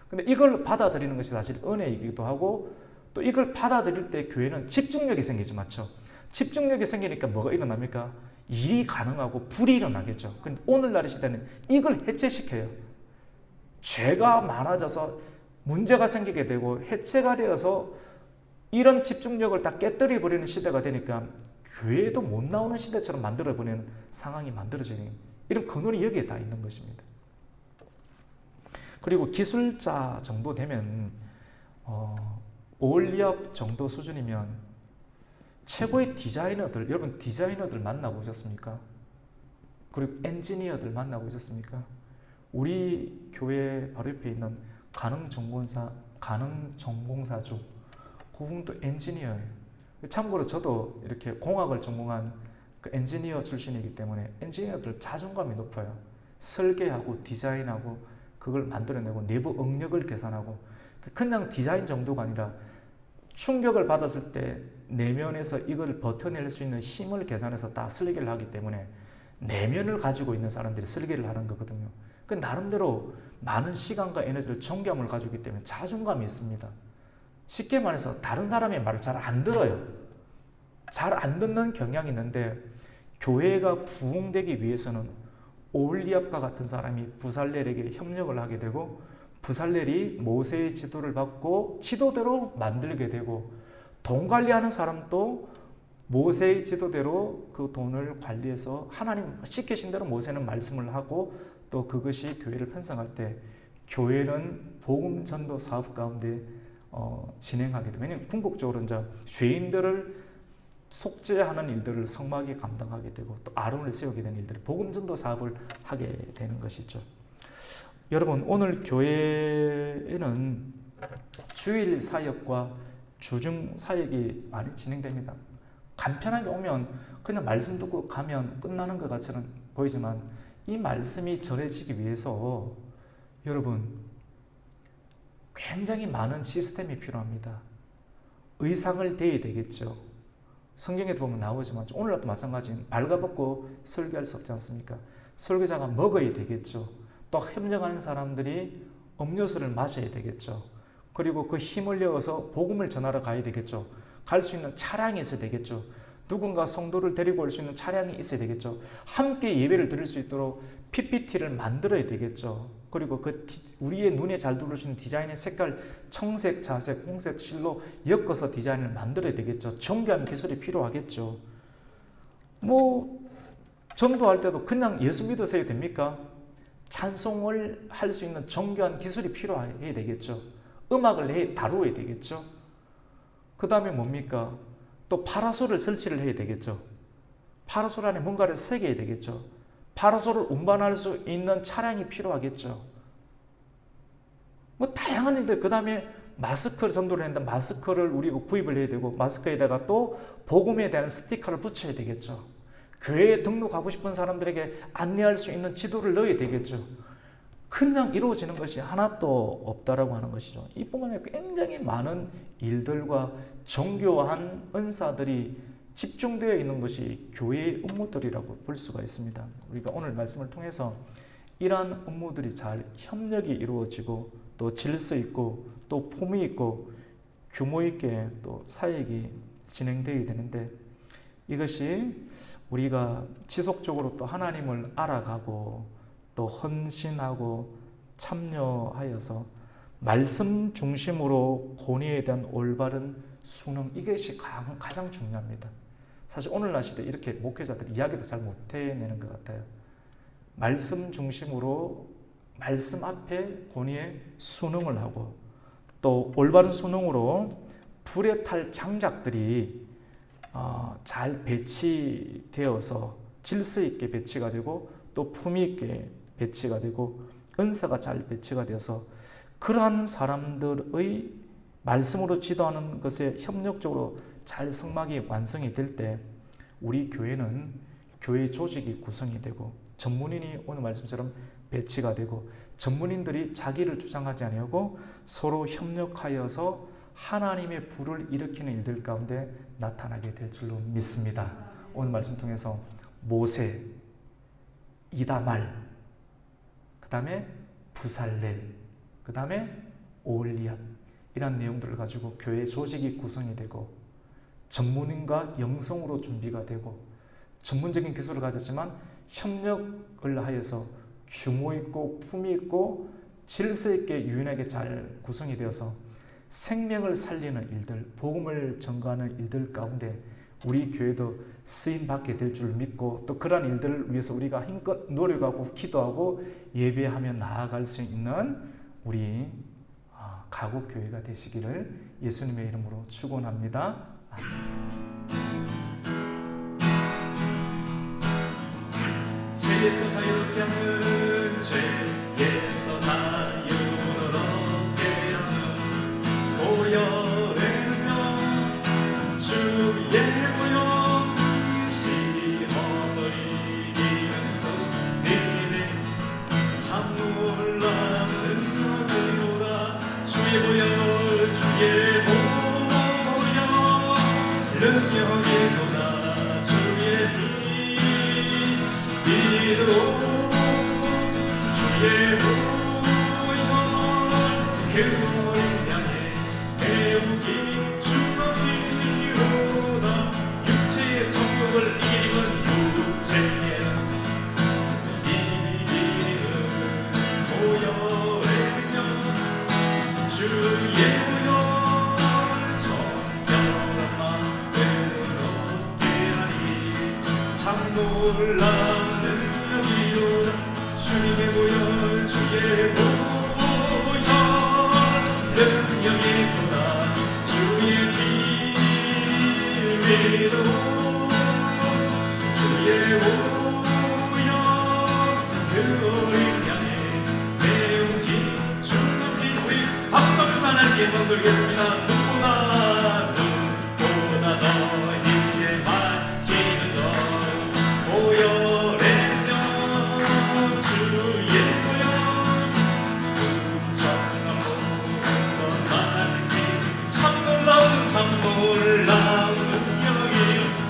근데 이걸 받아들이는 것이 사실 은혜이기도 하고 또 이걸 받아들일 때 교회는 집중력이 생기죠. 맞죠? 집중력이 생기니까 뭐가 일어납니까? 일이 가능하고 불이 일어나겠죠. 근데 오늘날의 시대는 이걸 해체시켜요. 죄가 많아져서 문제가 생기게 되고 해체가 되어서 이런 집중력을 다 깨뜨려 버리는 시대가 되니까 교회도 못 나오는 시대처럼 만들어 버리는 상황이 만들어지는 이런 근원이 여기에 다 있는 것입니다. 그리고 기술자 정도 되면 올리업 정도 수준이면 최고의 디자이너들, 여러분 디자이너들 만나보셨습니까? 그리고 엔지니어들 만나보셨습니까? 우리 교회 바로 옆에 있는 가능전공사주 그분도 엔지니어예요. 참고로 저도 이렇게 공학을 전공한 그 엔지니어 출신이기 때문에 엔지니어들 자존감이 높아요. 설계하고 디자인하고 그걸 만들어내고 내부 응력을 계산하고 그냥 디자인 정도가 아니라 충격을 받았을 때 내면에서 이걸 버텨낼 수 있는 힘을 계산해서 다 설계를 하기 때문에 내면을 가지고 있는 사람들이 설계를 하는 거거든요. 그 나름대로 많은 시간과 에너지를 정교함을 가지고 있기 때문에 자존감이 있습니다. 쉽게 말해서 다른 사람의 말을 잘 안 들어요. 잘 안 듣는 경향이 있는데 교회가 부흥되기 위해서는 올리압과 같은 사람이 부살렐에게 협력을 하게 되고 부살렐이 모세의 지도를 받고 지도대로 만들게 되고 돈 관리하는 사람도 모세의 지도대로 그 돈을 관리해서 하나님 시키신 대로 모세는 말씀을 하고 또 그것이 교회를 편성할 때 교회는 복음 전도 사업 가운데 진행하게 됩니다. 왜냐하면 궁극적으로 이제 죄인들을 속죄하는 일들을 성막이 감당하게 되고 또 아론을 세우게 되는 일들이 복음 전도 사업을 하게 되는 것이죠. 여러분 오늘 교회에는 주일 사역과 주중 사역이 많이 진행됩니다. 간편하게 오면 그냥 말씀 듣고 가면 끝나는 것 같처럼 보이지만 이 말씀이 전해지기 위해서 여러분 굉장히 많은 시스템이 필요합니다. 의상을 대야 되겠죠. 성경에도 보면 나오지만 오늘날도 마찬가지인 발가벗고 설교할 수 없지 않습니까? 설교자가 먹어야 되겠죠. 또 협력하는 사람들이 음료수를 마셔야 되겠죠. 그리고 그 힘을 내어서 복음을 전하러 가야 되겠죠. 갈 수 있는 차량이 있어야 되겠죠. 누군가 성도를 데리고 올 수 있는 차량이 있어야 되겠죠. 함께 예배를 드릴 수 있도록 PPT를 만들어야 되겠죠. 그리고 그 우리의 눈에 잘 들어올 수 있는 디자인의 색깔, 청색, 자색, 홍색, 실로 엮어서 디자인을 만들어야 되겠죠. 정교한 기술이 필요하겠죠. 전도할 때도 그냥 예수 믿으세요 됩니까? 찬송을 할 수 있는 정교한 기술이 필요해야 되겠죠. 음악을 다루어야 되겠죠. 그 다음에 뭡니까? 또 파라솔을 설치를 해야 되겠죠. 파라솔 안에 뭔가를 새겨야 되겠죠. 파라솔을 운반할 수 있는 차량이 필요하겠죠. 다양한 일들, 그 다음에 마스크를 전도를 했는데 마스크를 우리가 구입을 해야 되고 마스크에다가 또 복음에 대한 스티커를 붙여야 되겠죠. 교회에 등록하고 싶은 사람들에게 안내할 수 있는 지도를 넣어야 되겠죠. 그냥 이루어지는 것이 하나도 없다라고 하는 것이죠. 이뿐만 아니라 굉장히 많은 일들과 정교한 은사들이 집중되어 있는 것이 교회의 업무들이라고 볼 수가 있습니다. 우리가 오늘 말씀을 통해서 이러한 업무들이 잘 협력이 이루어지고 또 질서 있고 또 품위 있고 규모 있게 또 사역이 진행되어야 되는데 이것이 우리가 지속적으로 또 하나님을 알아가고 또 헌신하고 참여하여서 말씀 중심으로 권위에 대한 올바른 순응, 이것이 가장 중요합니다. 사실 오늘날 시대에 이렇게 목회자들이 이야기도 잘 못해내는 것 같아요. 말씀 중심으로 말씀 앞에 권위에 순응을 하고 또 올바른 순응으로 불에 탈 장작들이 잘 배치되어서 질서 있게 배치가 되고 또 품위 있게 배치가 되고 은사가 잘 배치가 되어서 그러한 사람들의 말씀으로 지도하는 것에 협력적으로 잘 성막이 완성이 될 때 우리 교회는 교회 조직이 구성이 되고 전문인이 오늘 말씀처럼 배치가 되고 전문인들이 자기를 주장하지 아니하고 서로 협력하여서 하나님의 불을 일으키는 일들 가운데 나타나게 될 줄로 믿습니다. 오늘 말씀 통해서 모세, 이다말, 그 다음에 부살렐, 그 다음에 오홀리압 이런 내용들을 가지고 교회 조직이 구성이 되고 전문인과 영성으로 준비가 되고 전문적인 기술을 가졌지만 협력을 하여서 규모 있고 품위 있고 질서 있게 유연하게 잘 구성이 되어서 생명을 살리는 일들, 복음을 전가하는 일들 가운데 우리 교회도 쓰임 받게 될 줄 믿고 또 그러한 일들을 위해서 우리가 힘껏 노력하고 기도하고 예배하며 나아갈 수 있는 우리 가국 교회가 되시기를 예수님의 이름으로 축원합니다. 죄에서 자유롭게 하는 죄에서 자유를 얻게 하는 고열에는요 주의 보혈 시어버리면서 내게 참 놀라운 능력이로다. 주의 보혈 주의 보혈 능력이로다. 주의 이로 주의 보혈 그를 향해 배우기 주님이로다. 육체의 정욕을 이기는 육체의 이기는 보혈의 능력 주의 보혈 정결한 마음으로 깨하니 참 놀라운 주님의 보혈 주의 보혈 능력이로다. 주의 비밀로 주의 보혈 그를 향해 배우기 주님. 우리 박수 하면서 하나님께 돈 드리겠습니다. 누구나 너희에게 맡기는 것 보혈 놀라운 능력이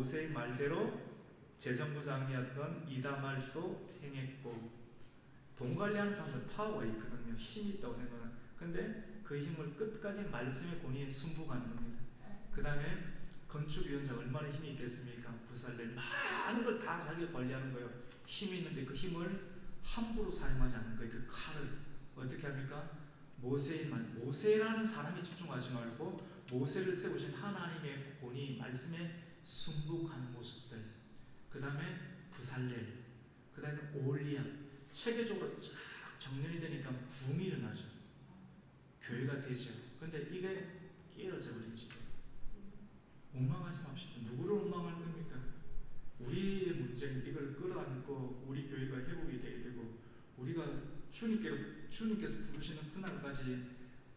모세의 말대로 재정부장이었던 이다말도 행했고, 돈 관리하는 사람들 파워가 있거든요. 힘이 있다고 생각하는. 근데 그 힘을 끝까지 말씀의 권위에 순복하는 겁니다. 그 다음에 건축위원장 얼마나 힘이 있겠습니까? 부살렐 많은 걸 다 자기가 관리하는 거예요. 힘이 있는데 그 힘을 함부로 사용하지 않는 거예요. 그 칼을 어떻게 합니까? 모세의 말, 모세라는 사람이 집중하지 말고 모세를 세우신 하나님의 권위, 말씀에 순복하는 모습들. 그 다음에 부살렐, 그 다음에 오홀리야. 체계적으로 쫙 정렬이 되니까 붐이 일어나죠. 교회가 되죠. 근데 이게 깨어져 버리지. 원망하지 맙시다. 누구를 원망할 겁니까? 우리의 문제는 이걸 끌어안고 우리 교회가 회복이 되게 되고, 우리가 주님께서 부르시는 그날까지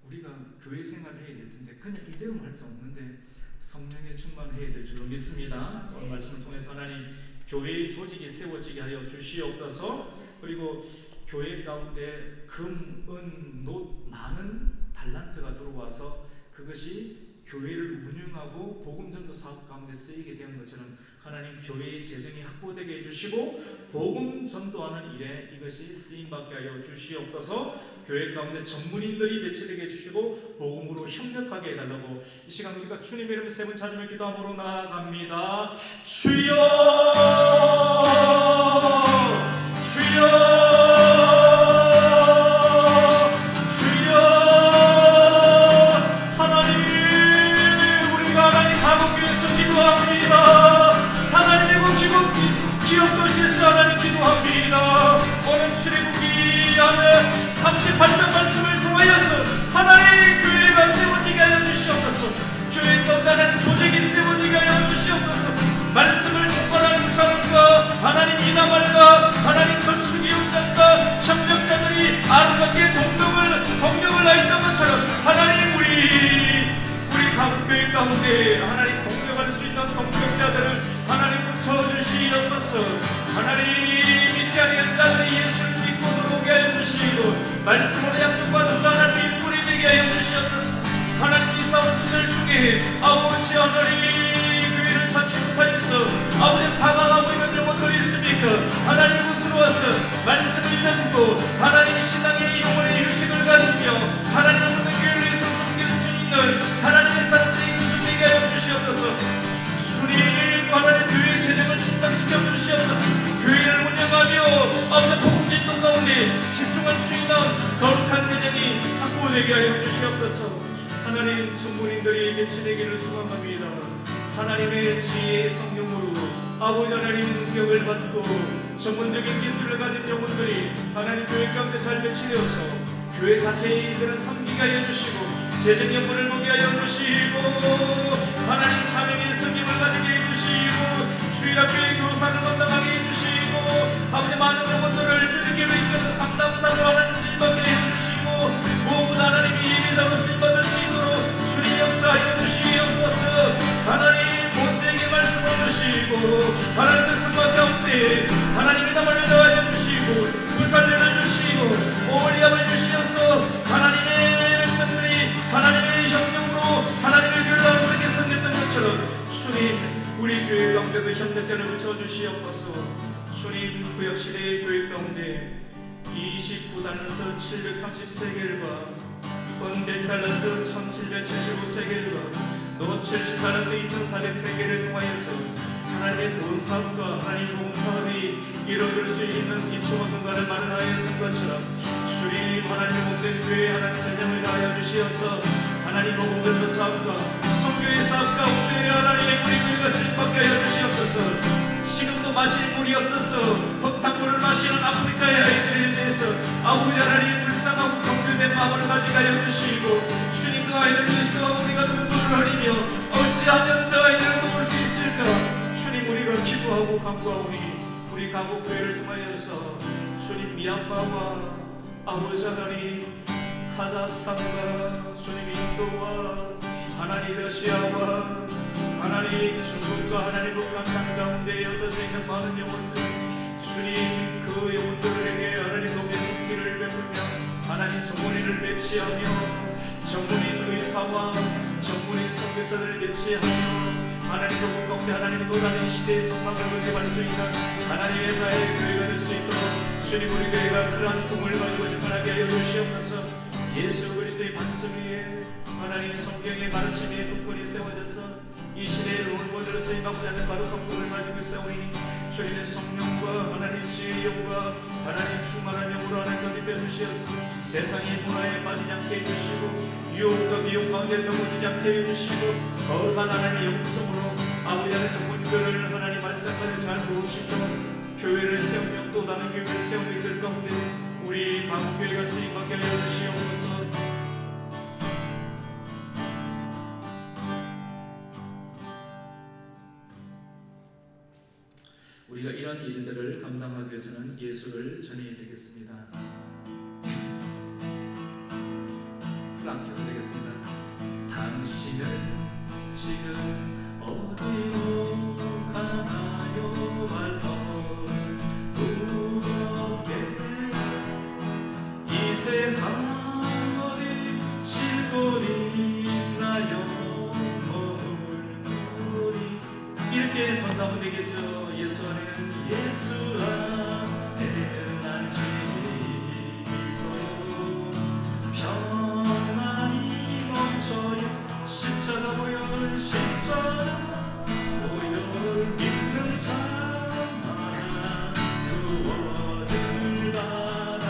우리가 교회 생활을 해야 될 텐데, 그냥 이대로만 할 수 없는데 성령의 충만해야 될 줄로 믿습니다. 오늘 말씀을 통해서 하나님 교회의 조직이 세워지게 하여 주시옵소서. 그리고 교회 가운데 금, 은, 노 많은 달란트가 들어와서 그것이 교회를 운영하고 복음전도 사업 가운데 쓰이게 되는 것처럼 하나님 교회의 재정이 확보되게 해주시고 복음전도하는 일에 이것이 쓰임받게 하여 주시옵소서. 교회 가운데 전문인들이 배치되게 해주시고 복음으로 협력하게 해달라고 이 시간 우리가 주님의 이름 세 번 찾으며 기도함으로 나아갑니다. 주여, 주여, 기업도시에서 하나님 기도합니다. 오늘 출애굽기 38장 말씀을 통하여서 하나님 교회가 세워지게 하여 주시옵소서. 교회 가운데 하나님 조직이 세워지게 하여 주시옵소서. 말씀을 충만하는 사람과 하나님 이다말과 하나님 건축위원장과 협력자들이 아름답게 동력을 하였던 것처럼 하나님 우리 교회 가운데 하나님 동력할 수 있는 동력자들을 하나님 붙여주시옵소서. 하나님 믿지 아니한 자들이 예수를 믿고 들어오게 하여 주시고 말씀으로 양육받아서 하나님 인물이 되게 하여 주시옵소서. 하나님 이 사람들 중에 아버지 하나님 교회를 찾지 못하여서 아버지 방황하고 있는 영혼들이 있습니까? 하나님 이곳으로 와서 말씀을 듣고 하나님 신앙의 영혼의 휴식을 가지며 하나님 없는 교회를 위해서 섬길 수 있는 하나님의 사람들이 이곳을 되게 하여 주시옵소서. 주님 하나님 교회의 재정을 충당시켜 주시옵소서. 교회를 운영하며 아버지 복음진도 가운데 집중할 수 있는 거룩한 재정이 확보되게 하여 주시옵소서. 하나님 전문인들이 배치되기를 소망합니다. 하나님의 지혜의 성령으로 아버지 하나님 능력을 받고 전문적인 기술을 가진 영혼들이 하나님 교회 가운데 잘 배치되어서 교회 자체의 일들을 섬기게 하여 주시고 재정 연분을 보게 하여 주시고 하나님 자명의 성김을 가지게 해주시고 주일학교의 교사를 감당하게 해주시고 아버지 많은 영혼들을 주님께로 이끄는 상담사로 하나님 쓰임받게 해주시고 무엇보다 하나님이 예배자로 쓰임받을 수 있도록 주님 역사하여 주시옵소서. 하나님 모세에게 말씀을 주시고 하나님 뜻과 가운데 하나님의 나만을 더하여 주시고 부살렘을 주시고 오홀리압을 주시어서 하나님의 백성들이 하나님의 협력으로 하나님의 교회를 아름답게 섬겼던 것처럼 주님 우리 교회 가운데도 협력자를 붙여주시옵소서. 주님 구역시대의 교회 가운데 29달란트 733개일과 은 100달란트 1775세계일과 노 70달란트 2400세계를 통하여서 하나님의 돈 사업과 하나님 복음 사업이 이루어질 수 있는 기초와 근간을 마련하였던 것처럼 주님 하나님의 몸된 교회에 하나님 재정을 다하여 주시어서 하나님 복음 전도 사업과 선교의 사업 가운데 하나님의 우리 교회가 쓰임받게 하여 주시옵소서. 지금도 마실 물이 없어서 흙탕물을 마시는 아프리카의 아이들에 대해서 아버지 하나님 불쌍하고 경외된 마음을 가지게 하여 주시고 주님 그 아이들 위해서 우리가 눈물을 흘리며 어찌하면 저 아이들을 도울 수 있을까. 주님 우리가 기도하고 간구하오니 우리 가곡 교회를 통하여서 주님 미얀마와 아버지 하나님 카자흐스탄과 주님 인도와 하나님 러시아와 하나님 중국과 하나님 북한 가운데 흩어져 있는 많은 영혼들 주님 그 영혼들에게 하나님 높이 손길을 베풀며 하나님 전문인을 배치하며 전문인 의사와 전문인 선교사들을 배치하며 하나님 도 가운데 하나님의 또 다른 시대의 성막을 건립할 수 있는 하나님의 나의 교회가 될 수 있도록 주님 우리 교회가 그러한 꿈을 가지고 접근하게 하여 주시옵소서. 예수 그리스도의 반석 위에 하나님 성경의 가르침에 굳건히 세워져서 이 시대의 롤모델로 쓰임받고자 하는 거룩한 꿈을 가지고 있사오니 주님의 성령과 하나님 지혜의 영과 하나님 충만한 영으로 하나님 것 입혀 주시어서 세상의 문화에 빠지지 않게 해주시고 유혹과 미혹 가운데 넘어지지 않게 해주시고 거룩한 하나님의 영성으로 아버지 하나님 전문교를 하나님 말씀까지 잘 도우시고 교회를 세우며 또 다른 교회를 세우는 이들 가운데 우리 강교회가 쓰임받게 하여 주시옵소서. 우리가 이런 일들을 감당하기 위해서는 예수를 전해야 되겠습니다. 불안 켜도 되겠습니다. 당신은 지금 어디로 가나요? 말던 무겁게 이 세상 어디 싣고 있나요? 머물거리 이렇게 전하면 되겠죠. 예수 안에 안식이 있어요. 평안이 넘쳐요. 십자가 보혈 십자가 보혈 믿는 자마다 구원을 받아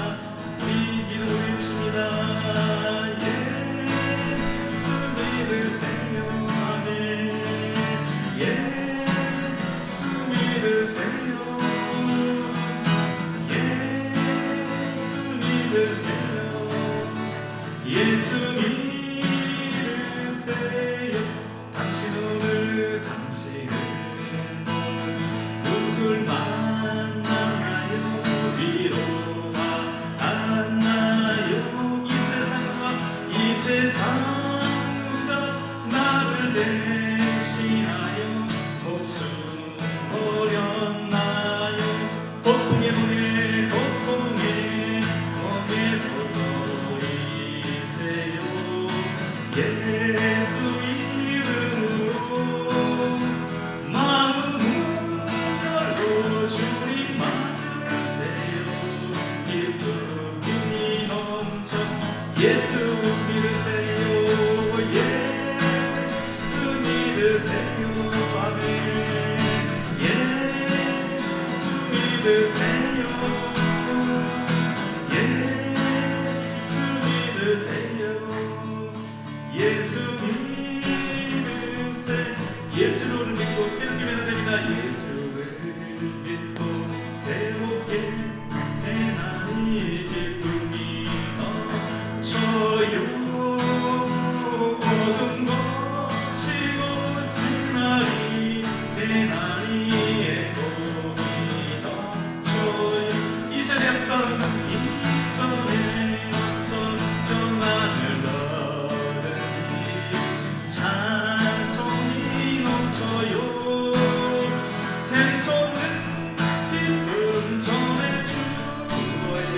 우리 기도 외칩니다. 예수 믿으세요. 아멘. 예수 믿으세요. 예수 믿으세요. 당신은 누굴 만나나요? 위로가 안나요? 이 세상과 나를 대신하여 목숨 버렸나요? 고통의 몸에 벗어버리세요. 예수 이름으로 마음 열고 주님 맞으세요. 기쁨이 넘쳐 예수 믿으세요. 예수 믿으세요. 아멘. 예수 믿으세요. 예수 믿으세요. 예수 믿으세요. 예수를 믿고 새롭게 됩니다. 예수를 믿고 새롭게 되나니 기쁨이 넘쳐요. 모든 거치고 승날이 되나니 애곡이 넘쳐요. 이전에 없던 평안을 얻으니 찬송이 넘쳐요. 샘솟는 기쁨 전해주어요.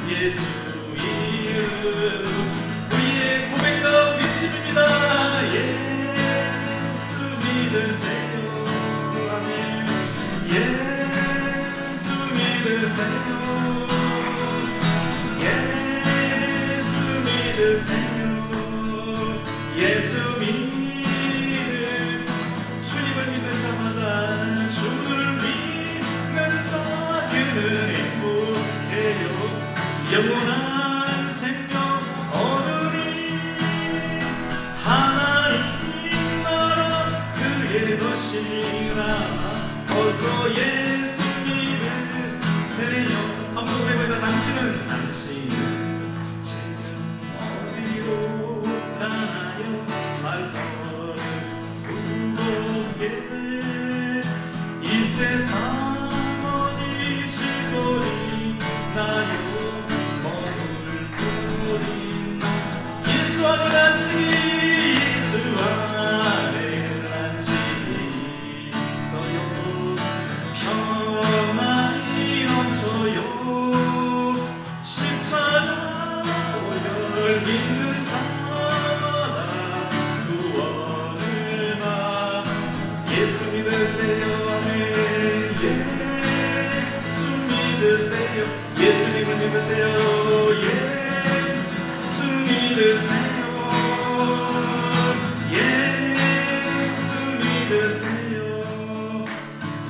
예수 이름 우리의 고백과 외침입니다. 예수 믿으세요. 아멘. 예수 믿으세요. 예수 믿으세요. 예수 믿으세요. 주님을 믿는 자마다 주를 믿는 자 그는 행복해요. 영원한 생명 얻으니 하나님 나라 그의 것이라. 어서 예수 믿으세요. 한번 고백합니다. 당신은 지금 어디로 가나요? 말벌을 무겁게 이 세상 어디 싣고 있나요? 예수 안에 안식이 예수 안에 안식이 있어요. 평안이 넘쳐요. 십자가 보혈 믿는 자마다 구원을 받아 예수 믿으세요. 예수님을 믿으세요. 예수 믿으세요. 예수 믿으세요.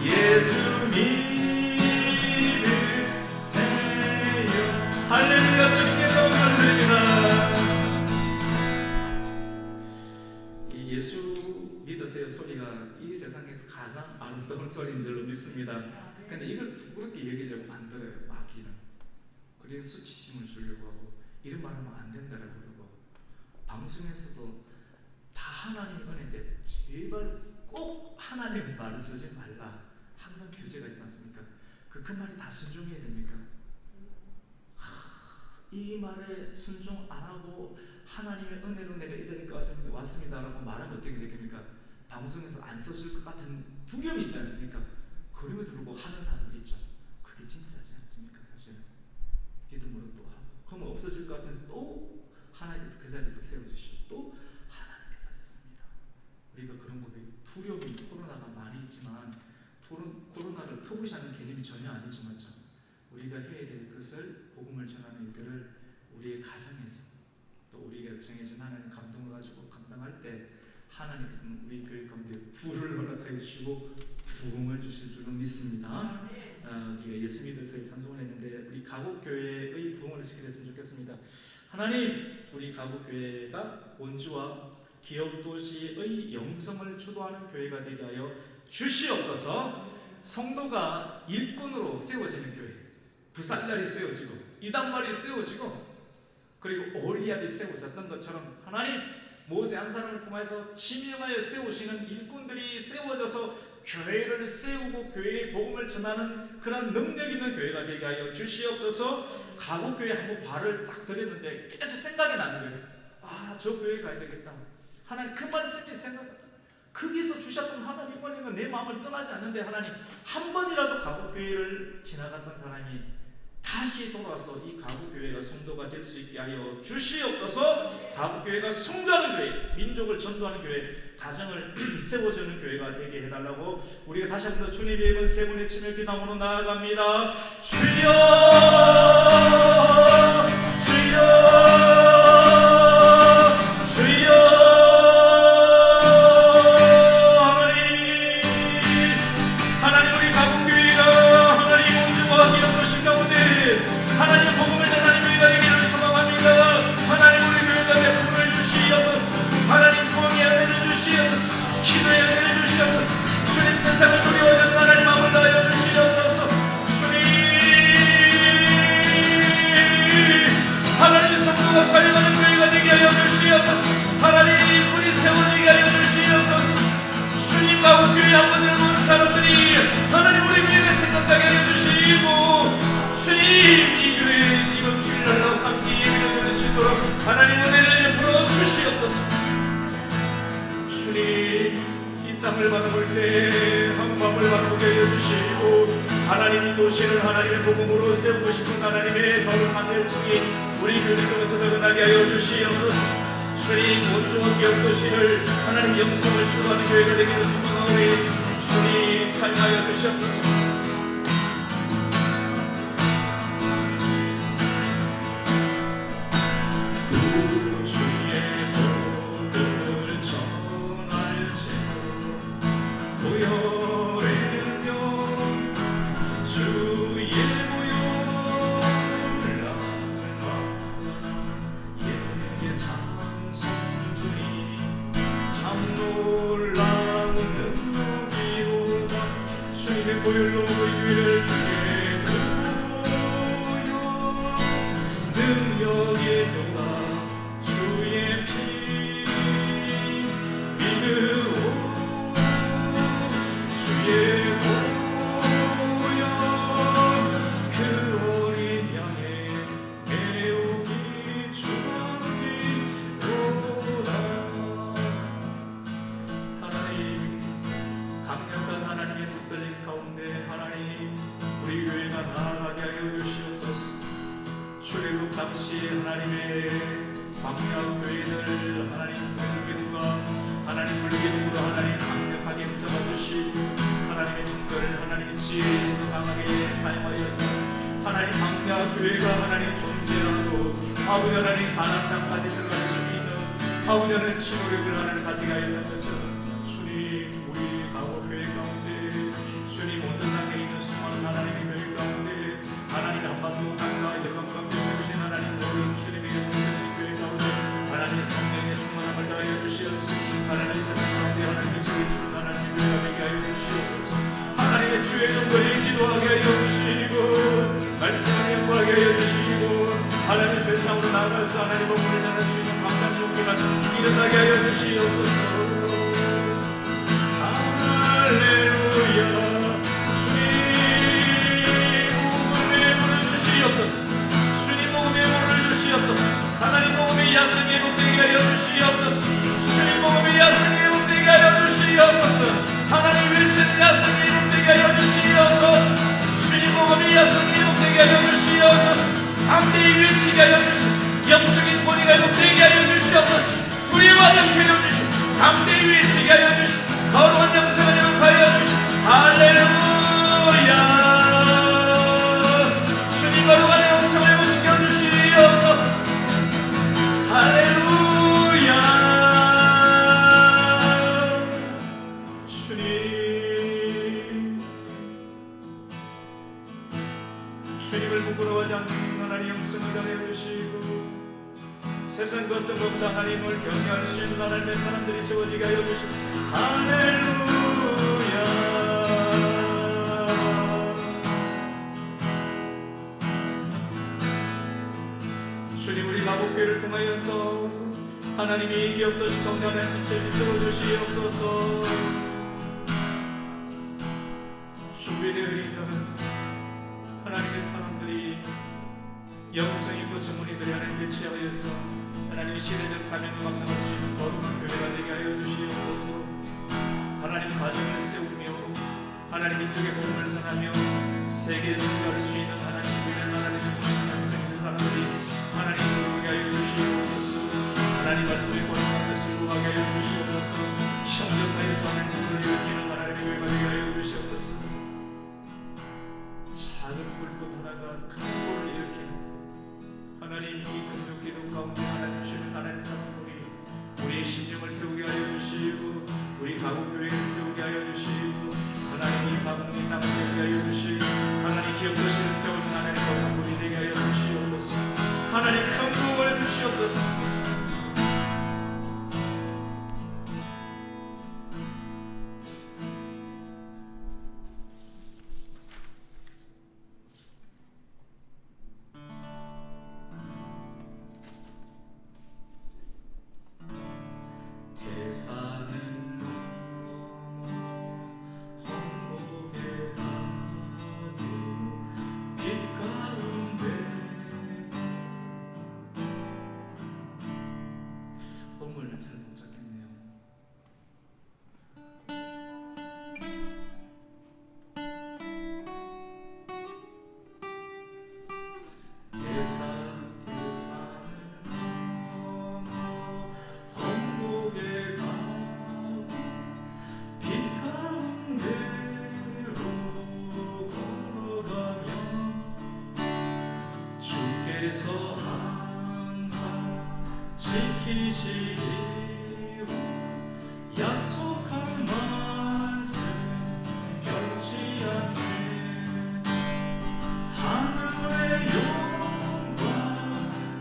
예수 믿으세요. 할렐루야. 주님께 감사드립니다. 이 예수 믿으세요 소리가 이 세상에서 가장 아름다운 소리인 줄로 믿습니다. 근데 이걸 부끄럽게 얘기하려고 만들어요. 마귀는. 그래서 수치심을 주려고 하고 이런 말 하면 안 된다라고 그러고 방송에서도 다 하나님의 은혜인데 제발 꼭 하나님의 말을 쓰지 말라. 항상 규제가 있지 않습니까? 그 말이 다 순종해야 됩니까? 이 말에 순종 안 하고 하나님의 은혜로 내가 이 자리에 왔습니다라고 말하면 어떻게 되겠습니까? 방송에서 안 써줄 것 같은 두려움이 있지 않습니까? 그리고 들고 하는 사람이 있죠. 그게 진짜지 않습니까? 사실은 믿음으로 또 하고 그러면 없어질 것 같은데 또 하나님 그 자리에 세워주시고 또 하나님께서 하셨습니다. 우리가 그런 거에 두려움이 코로나가 많이 있지만 코로나를 터부시하는 개념이 전혀 아니지만 우리가 해야 될 것을 복음을 전하는 일들을 우리의 가정에서 또 우리가 정해진 하나님 감동을 가지고 감당할 때 하나님께서는 우리 교회 가운데 부를 허락하여 주시고 부흥을 주실 줄로 믿습니다. 우리가 예수 믿으세요 찬송을 했는데 우리 가곡교회의 부흥을 시켜줬으면 좋겠습니다. 하나님, 우리 가곡교회가 원주와 기업도시의 영성을 주도하는 교회가 되게 하여 주시옵소서. 성도가 일꾼으로 세워지는 교회, 부살날이 세워지고 이단말이 세워지고 그리고 오홀리압이 세워졌던 것처럼 하나님 모세 한 사람을 통해서 지명하여 세우시는 일꾼들이 세워져서 교회를 세우고 교회의 복음을 전하는 그런 능력 있는 교회가 되게 하여 주시옵소서. 가곡교회 한번 발을 딱 들였는데 계속 생각이 나는 거예요. 아, 저 교회 가야 되겠다. 하나님 그 말씀이 생각났다. 거기서 주셨던 하나님 은혜가 내 마음을 떠나지 않는데 하나님 한 번이라도 가곡교회를 지나갔던 사람이 다시 돌아와서 이 가곡교회가 성도가 될 수 있게 하여 주시옵소서. 가곡교회가 숭배하는 교회, 민족을 전도하는 교회, 가정을 세워주는 교회가 되게 해달라고 우리가 다시 한번 주님의 이름 세 번 외치며 기도함으로 나아갑니다. 주여 주여 주여. 세상을 두려워하는 하나님 마음을 다하여 주시옵소서. 주님, 하나님 성도가 살려가는 교회가 되게 하여 주시옵소서. 하나님 우리 세워지게 하여 주시옵소서. 주님 가곡교회 한 번을 본 사람들이 하나님 우리 교회가 생각하게 하여 주시고 주님 이 교회에 이번 주일날로 삼기 예배를 드릴 수 있도록 하나님 은혜를 베풀어 주시옵소서. 주님 땅을 바라볼 때 한밤을 바라보게 해주시고 하나님이 도시를 하나님의 복음으로 세우고 싶은 하나님의 거룩한 열정이 우리 교회를 통해서 드러나게 하여 주시옵소서. 주님 원주와 기업 도시를 하나님 영성을 주도하는 교회가 되기를 소망하오니 주님 사용하여 주시옵소서. 보혈로 의를 주게 보여 능력의 뼈가 주의 피 믿으오 주의 보혈 그 어린 양의 매우 기초하기로다. 하나님 강력한 하나님의 붙들림 가운데 하나님 우리 교회가 나아가게 하여 주시옵소서. 출애굽 당시 하나님의 광야 교회들 하나님 기둥과 하나님 불기둥으로 하나님 강력하게 붙잡아 주시고 하나님의 중간 그들을 하나님의 지혜로 강하게 사용하여서 하나님 강대한 교회가 하나님 존재하고 아버지 하나님 가나안 땅까지 들어갈 수 있는 아버지 하나님 치료력을 하나님 가지게 하였던 것처럼 주님 우리 가고 교회 가운데 주님 모든 땅에 있는 수많은 하나님의 교회 가운데 하나님 한반도 땅과 열방 가운데 세우신 하나님 모든 주님의 영생의 교회 가운데 하나님의 성령의 충만함을 다하여 주시옵소서. 하나님의 세상 가운데 하나님의 주의 주는 하나님의 교회가 되게 하여 주시옵소서. 하나님의 주의 정도에 기도하게 하여 주시고 말씀을 연구하게 하여 주시고 하나님의 세상으로 나아가서 하나님의 복음을 전할 수 있는 강단 용기가 일어나게 하여 주시옵소서. 할렐루야. 주님 복음의 물을 주시옵소서. 하나님 복음의 야성의 복되게 하여 주시옵소서. 주님 복음의 야성의 복되게 하여 주시옵소서. 하나님 외친 야성의 복되게 하여 주시옵소서. 주님 복음의 야성의 복되게 하여 주시옵소서. 담대히 외치게 하여 주시옵소서. 영적인 권위가 복되게 하여 주시옵소서. 두려워하지 않게 하여 주시옵소서. 담대히 외치게 하여 주시옵소서. 거룩한 영생을 영하여 주시옵소서. 할렐루야. 거룩한 영성을 영시켜 주시옵소서. 할렐루야. 주님을 부끄러워하지 않는 하나님 영성을 다하여 주시고 세상과 어떤 것보다 하나님을 경외할 수 있는 하나님의 사람들이 채워지게 하여 주시고 할렐루야. 주님 우리 가복교회를 통하여서 하나님이 기업도시 가운데 하나님 빛을 비춰 주시옵소서. 준비되어 있는 하나님의 사람들이 영성이 있고 전문의들이 하나님 배치하여서 하나님의 시대적 사명을 감당할 수 있는 거룩한 교회가 되게 하여 주시옵소서. 하나님 가정을 세우며 하나님 인족의 복음을 전하며 세계에 승리할 수 있는 하나님 주변에 하나님의 영성 있는 사람들이 하나님 부르게 하여 주시옵소서. 하나님 말씀의 권능을 수고하게 하여 주시옵소서. 형력하여서 하나님 부르는 일으키는 하나님의 교회가 되게 하여 주시옵소서. 작은 불꽃 하나가 큰 불을 일으키는 하나님 이 금요 기도 가운데 하나님 주시는 하나님 사람들이 우리의 심령을 태우게 하여 주시고 우리 가곡교회를 태우게 하여 주시고 하나님 이 가곡의 땅을 태우게 하여 주시고 하나님 기업도시를 태우는 하나님 거룩한 분이 되게 하여 주시옵소서. 하나님 큰 부흥을 주시옵소서. 주께서 항상 지키시기로 약속한 말씀 변치 않네. 하늘의 영광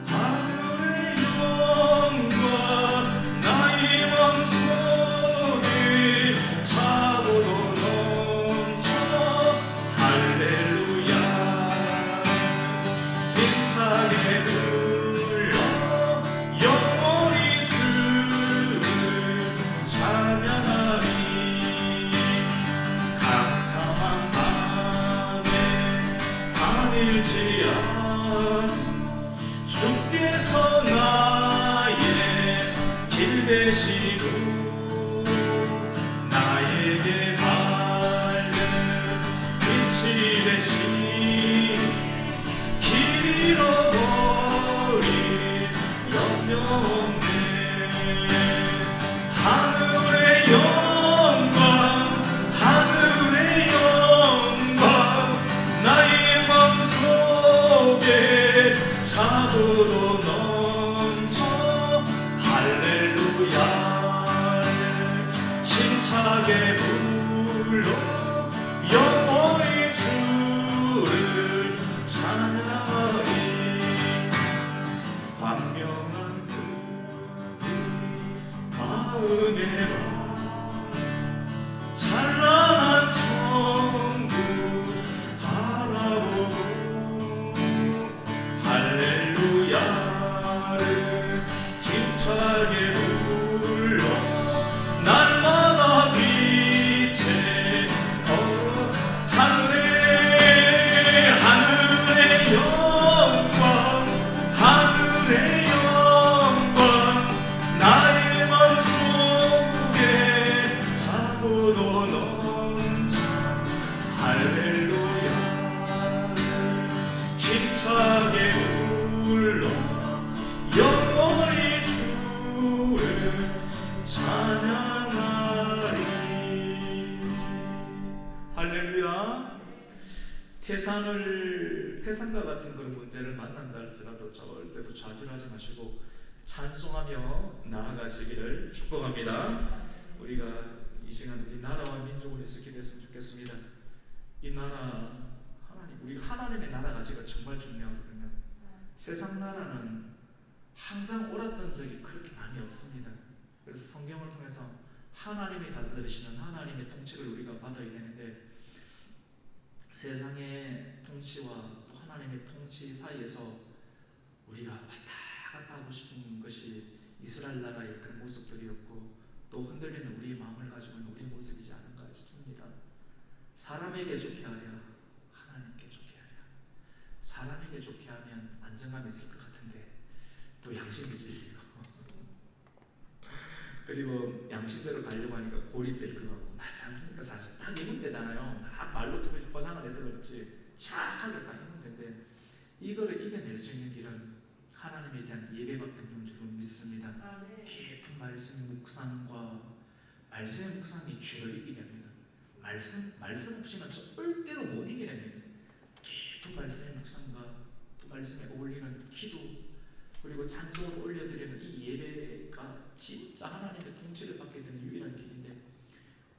하늘의 영광 나의 맘속에 차고도 넘쳐 할렐루야. 힘차게 불러 영원히 주를 찬양하리. 캄캄한 밤에 하늘지어 주께서 나의 길 되시고 나에게 밝은 빛이 되시니 길 잃어버린 영혼네. 하늘의 영광 하늘의 영광 태산과 같은 그런 문제를 만난다 할지라도 절대로 좌절하지 마시고 찬송하며 나아가시기를 축복합니다. 우리가 이 시간 우리 나라와 민족을 위해서 기도했으면 좋겠습니다. 이 나라 하나님, 우리 하나님의 나라 가지가 정말 중요하거든요. 세상 나라는 항상 옳았던 적이 그렇게 많이 없습니다. 그래서 성경을 통해서 하나님이 다스리시는 하나님의 통치를 우리가 받아야 되는데, 세상의 통치와 또 하나님의 통치 사이에서 우리가 왔다 갔다 하고 싶은 것이 이스라엘 나라의 그런 모습들이었고, 또 흔들리는 우리의 마음을 가지고 있는 우리의 모습이지 않은가 싶습니다. 사람에게 좋게 하려 하나님께 좋게 하려. 사람에게 좋게 하면 안정감이 있을 것 같은데 또 양심이 찔리고 그리고 양심대로 가려고 하니까 고립될 것 같고, 맞지 않습니까? 사실 딱 이 문제잖아요. 막 말로 포장을 해서 그렇지 착하게 딱 있는 건데, 이거를 이겨낼 수 있는 길은 하나님에 대한 예배밖에 없는 줄 믿습니다. 깊은 말씀의 묵상과 말씀의 묵상이 죄를 이기게 합니다. 말씀 없이는 절대로 못 이겨냅니다. 깊은 말씀의 묵상과 또 말씀에 어울리는 기도, 그리고 찬송을 올려드리는 이 예배가 진짜 하나님의 통치를 받게 되는 유일한 길인데,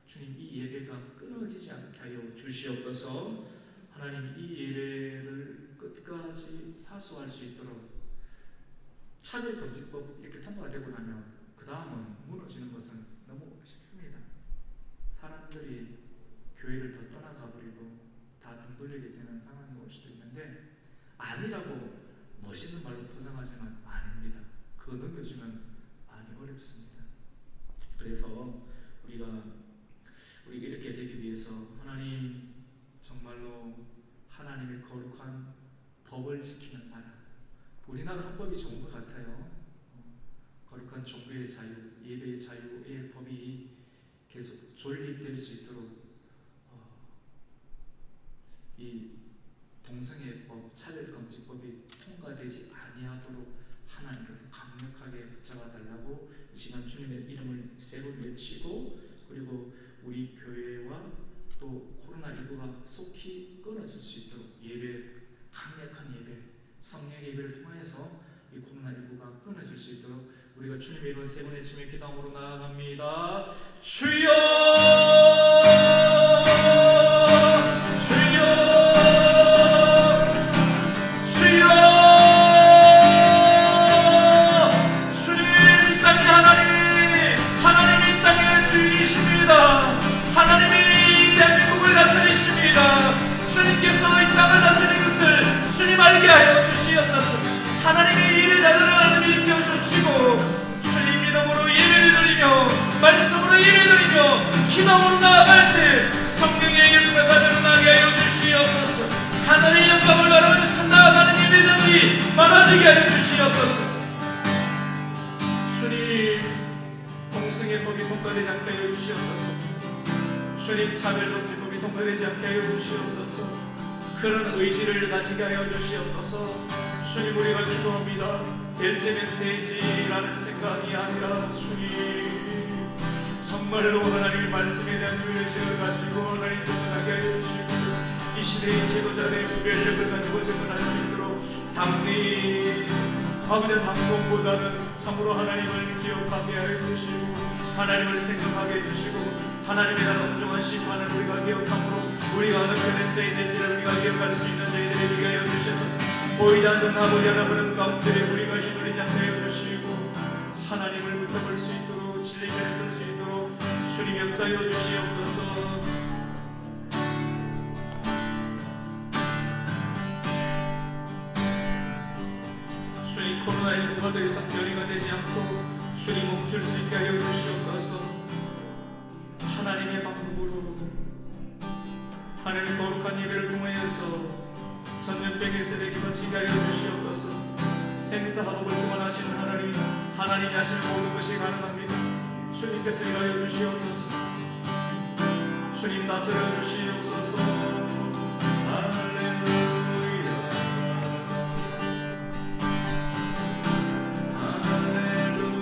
주님 이 예배가 끊어지지 않게 하여 주시옵소서. 하나님 이 예배를 끝까지 사수할 수 있도록, 차별금지법 이렇게 통과가 되고 나면 그 다음은 무너지는 것은 너무 쉽습니다. 사람들이 교회를 더 떠나가 버리고 다 등 돌리게 되는 상황이 올 수도 있는데, 아니라고 멋있는 말로 포장하지만 아닙니다. 그거 넘겨주면 많이 어렵습니다. 그래서 우리가 이렇게 되기 위해서 하나님 정말로 하나님의 거룩한 법을 지키는 나라, 우리나라 헌법이 좋은 것 같아요. 거룩한 종교의 자유, 예배의 자유의 법이 계속 존립될 수 있도록 이 동성애법, 차별금지법이 통과되지 아니하도록 하나님께서 강력하게 붙잡아 달라고 이 시간 주님의 이름을 세 번 외치고, 그리고 우리 교회와 또 코로나19가 속히 끊어질 수 있도록 예배, 강력한 예배, 성령 예배를 통해서 이 코로나19가 끊어질 수 있도록 우리가 주님의 이름 세 번 외치며 기도함으로 나아갑니다. 주여, 주여, 주여. 주님 이 땅의 하나님 이 땅의 주인이십니다. 하나님이 대한민국을 다스리십니다. 주님께서 이 땅을 다스리는 것을 주님 알게 하여 주시옵소서. 하나님이 예배자들을 하나님 일으켜 주시고, 주님 믿음으로 예배를 드리며 말씀으로 예배 드리며 기도로 나아갈 때 성령의 역사가 드러나게 하여 주시옵소서. 하늘의 영광을 바라면서 나아가는 예배자들이 많아지게 하여 주시옵소서. 주님 동성애법이 통과되지 않게 하여 주시옵소서. 주님 차별금지법이 통과되지 않게 하여 주시옵소서. 그런 의지를 가지게 하여 주시옵소서. 주님 우리가 기도합니다. 될 때면 되지라는 생각이 아니라, 주님 정말로 하나님의 말씀에 대한 주의를 가지고 하나님 접근하게 하여 주시고, 이 시대의 지도자들의 구별력을 가지고 접근할 수 있도록 당리 아버지 당공보다는 참으로 하나님을 기억하게 하여 주시고, 하나님을 생각하게 해주시고, 하나님의 나라 온전한 심판을 우리가 기억함으로 우리가 어느 편에 쓰여질지를 우리가 기억할 수 있는 저희들에게 되게 하여 주시옵소서. 보이지 않는 아버지 하나님 가운데 우리가 힘들이지 않게 하여 주시고, 하나님을 붙잡을 수 있도록 진리 편에 설 수 있도록 주님 역사하여 주시옵소서. 주님 코로나19가 더 이상 변이가 되지 않고 주님 멈출 수 있게 하여 주시옵소서. 하나님의 방법으로 하나님 거룩한 예배를 통하여서 전염병의 세력이 거치게 하여 주시옵소서. 생사화복을 주관하시는 하나님이 하시는 모든 것이 가능합니다. 주님께서 일하여 주시옵소서. 주님 나서려 주시옵소서. 할렐루야, 할렐루야.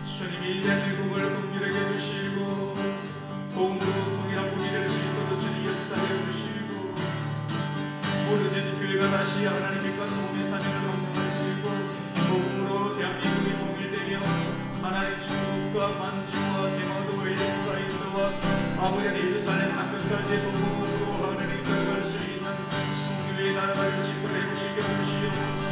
주님이 대한민국을 긍휼하게 해주시고 복음으로 다시 하나님 빛과 소금의 사명을 감당할 수 있고 복음으로 대한민국이 통일되며 하나님 중국과 만주와 대마도 일본과 인도와 아부야 예루살렘 한국까지 복음으로 하나님 걸어갈 수 있는 성교의 나라가 될 수 있도록 해주시기 주시옵소서.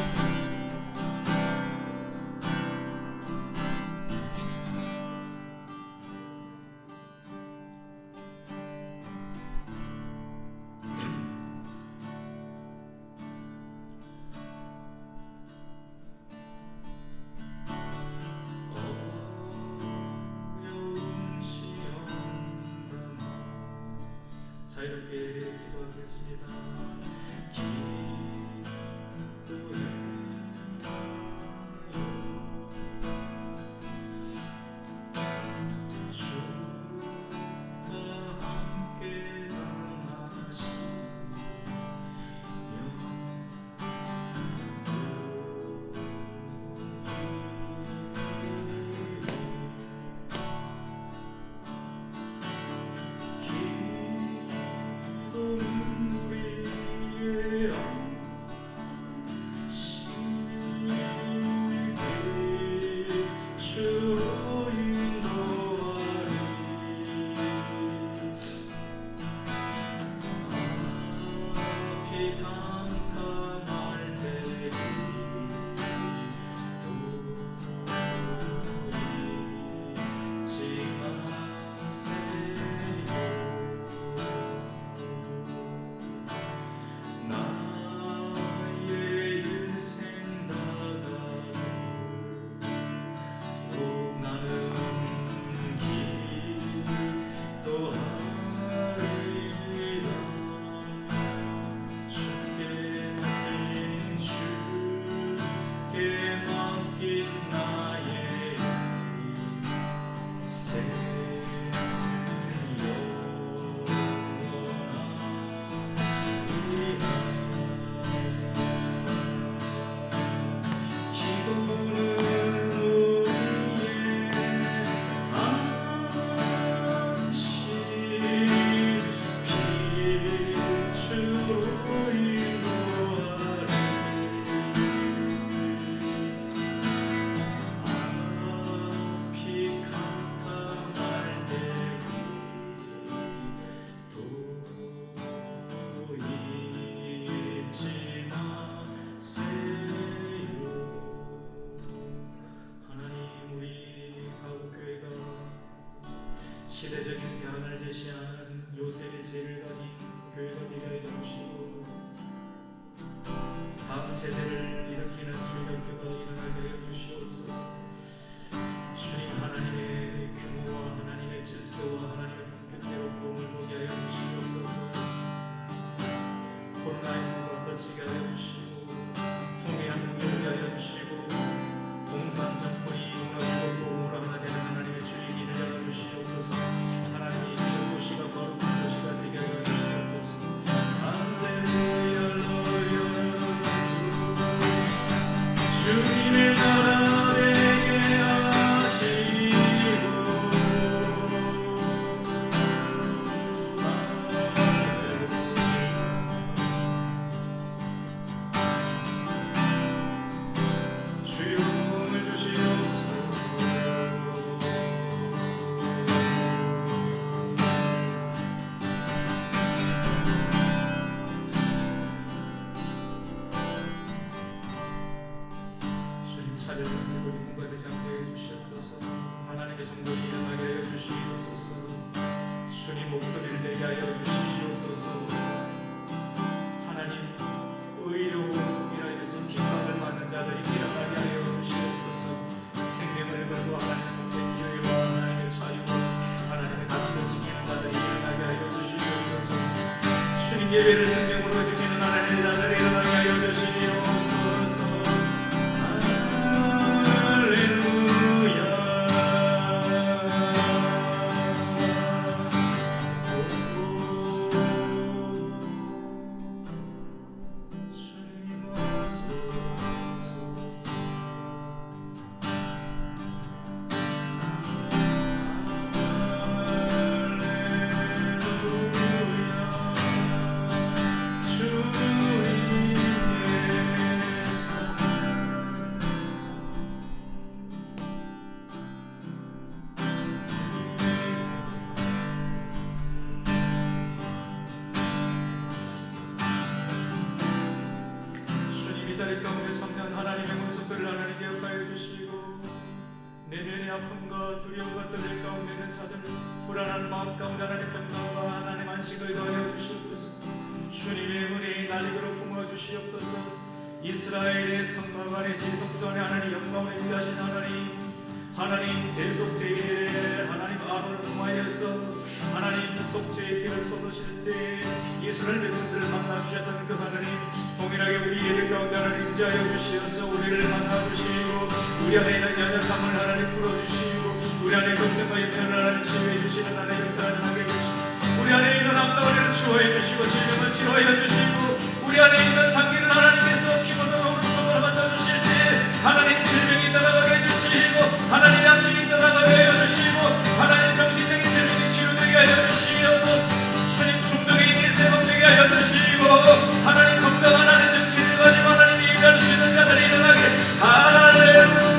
자유롭게 기도하겠습니다. 시대적인 대안을 제시하는 요셉의 죄를 가진 교회가 되게 해주시고 다음 세대를 일으키는 주일학교가 일어나게 해주시옵소서. 주님 하나님의 규모와 하나님의 질서와 하나님의 품격대로 부흥을 보게 하여 주시옵소서. 코로나19가 거치게 하여 주시고 통일한 공격을 하여 주시고 공산 정권이 이동하고 도움으로 하나 되는 하나님의 주의기를 열어주시옵소서. 하나님이 이런 도시가 거룩한 도시가 되게 하여 주시옵소서. 할렐루야 할렐루야 주님의 나라 되게 하시고 주여 도움을 주시옵소서. 주님 차례를 제물이 공부되지 않게 해주시옵소서. 하나님의 정복이 일어나게 하여 주시옵소서. 주님 목소리를 내게 하여 주시옵소서. 하나님 의로움이라 해서 핍박을 받는 자들이 일어나게 하여 주시옵소서. 생명을 걸고 하나님의 자유와 하나님의 자유와 하나님의 가치를 지키는 자들이 일어나게 하여 주시옵소서. 주님 예배를 생명으로 지키는 하나님의 자들이 일어나게 하여 주시옵소서. 하나님의 모습들을 하나님 기억하여 주시고 내면의 아픔과 두려움과 떨릴 가운데 있는 자들 불안한 마음 가운데 하나님 평강과 하나님 안식을 더하여 주시옵소서. 주님의 은혜의 날개로 품어주시옵소서. 이스라엘의 성막 안에 지성소 안에 하나님 영광을 임하신 하나님 대속죄의 하나님 아론을 통하여서 하나님 속죄의 피를 쏟으실 때 이스라엘 백성들을 만나주셨던 그 하나님 동일하게 우리 예배 가운데 하나님 임재하여 주시어서 우리를 만나주시고 우리 안에 있는 연약함을 하나님 풀어주시고 우리 안에 걱정과 염려를 하나님 치유해 주시는 하나님 역사를 하게 해주시고 우리 안에 있는 암덩어리를 치유해 주시고 질병을 치료해 주시고 우리 안에 있는 장기를 하나님께서 피보다 오른손으로 만져주실 때 하나님 질병이 떠나가게 해주시고 하나님 약신이 떠나가게 해주시고 하나님 정신적인 질병이 치유되게 하여 주시옵소서. 주님 중독에 있는 회복되게 하여 주시고 하나님 건강한 하나님 정신을 가지고 하나님이 일할 수 있는 자들이 일어나게 할렐루야.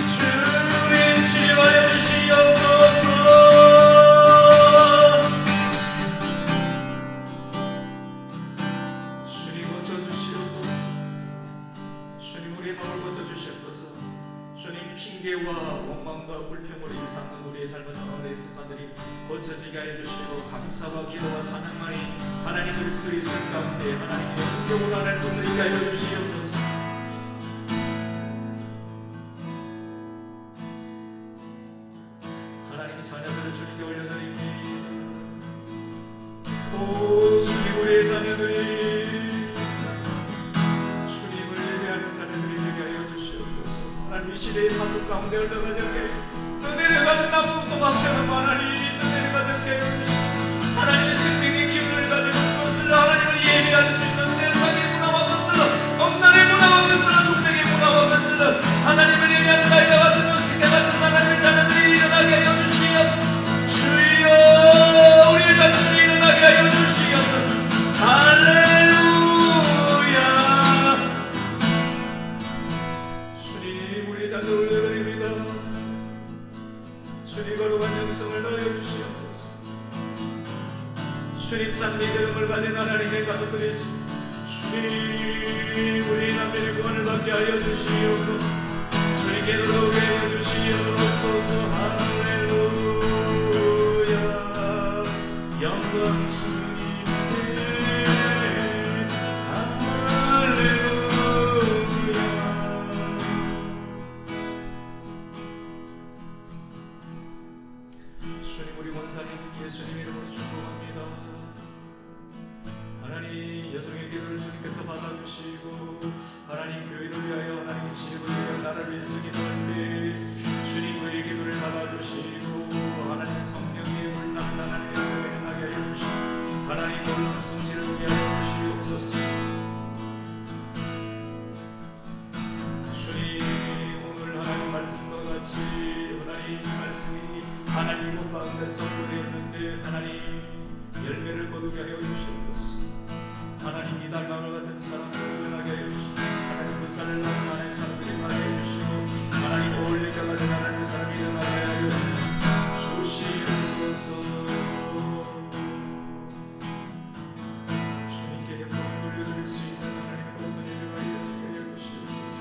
주님 치유하여 주시옵소서. 주님 고쳐주시옵소서. 주님 우리의 마음을 고쳐주시옵소서. 주님 핑계와 원망과 불평으로 일삼는 우리의 삶을 가운데 있을 자들이 고쳐지게 하여 주시고 감사와 기도와 찬양만이 하나님 그리스도의 삶 가운데 하나님의 영적으로 하나님 분들이 하여 주시옵소서. 하나님의 자녀들을 주님께 올려드립니다. 오 주님 우리의 자녀들이 주님을 예배하는 자녀들이 되게 하여 주시옵소서. 하나님 이 시대의 사국 가운데 흘러가지 않게 또 내려가는 나무 도망처럼 하나님 또 내려가지 않게 하여 주시옵소서. 하나님의 생명의 기운을 가지고 그것을 하나님을 예배할 수 있는 세상의 문화와 것을 엄단의 문화와 것을 종교의 문화와 것을 하나님을 예배하는 나이가 같은 요새가 같은 하나님의 자녀들이 일어나게 하여 주시옵소서. 주여 우리의 자녀들이 일어나게 하여 주시옵소서. 할렐루야. 주님 우리의 자녀를 올려드립니다. 주님 거룩한 영성을 더하여 주시옵소서. 주님 짠 믿음을 가진 하나님의 가족들이 있습니다. 주님 우리 남편의 구원을 받게 하여 주시옵소서. 주님께 돌아오게 하여 주시옵소서. 할렐루야. 영광 주님께 할렐루야. 주님 우리 원사님 예수님 이름으로 축복합니다. 하나님 여성의 기도를 주님께서 받아주시고 하나님 교회를 위하여 하나님의 지혜를 위하여 나라를 위해서 기도할 때 주님 그의 기도를 받아주시고 하나님 성령의 불나는 하나님의 성을 일어나게 하여 주시고 하나님 모든 성질을 오게 하여 주시옵소서. 주님 오늘 하나님 말씀과 같이 하나님 말씀이 하나님 목 가운데 선포되었는데 하나님 열매를 거두게 하여 주시옵소서. 하나님 이달 마을 같은 사람들을 일어나게 하여 주시고 하나님 불사를 낳은 하나님 사람들이 일어나게 하여 주시고 하나님 어울리게 가진 하나님의 사람이 일어나게 하여 주시옵소서. 주님께 영광을 돌려드릴 수 있는 하나님의 거룩한 예배가 이어지게 하여 주시옵소서.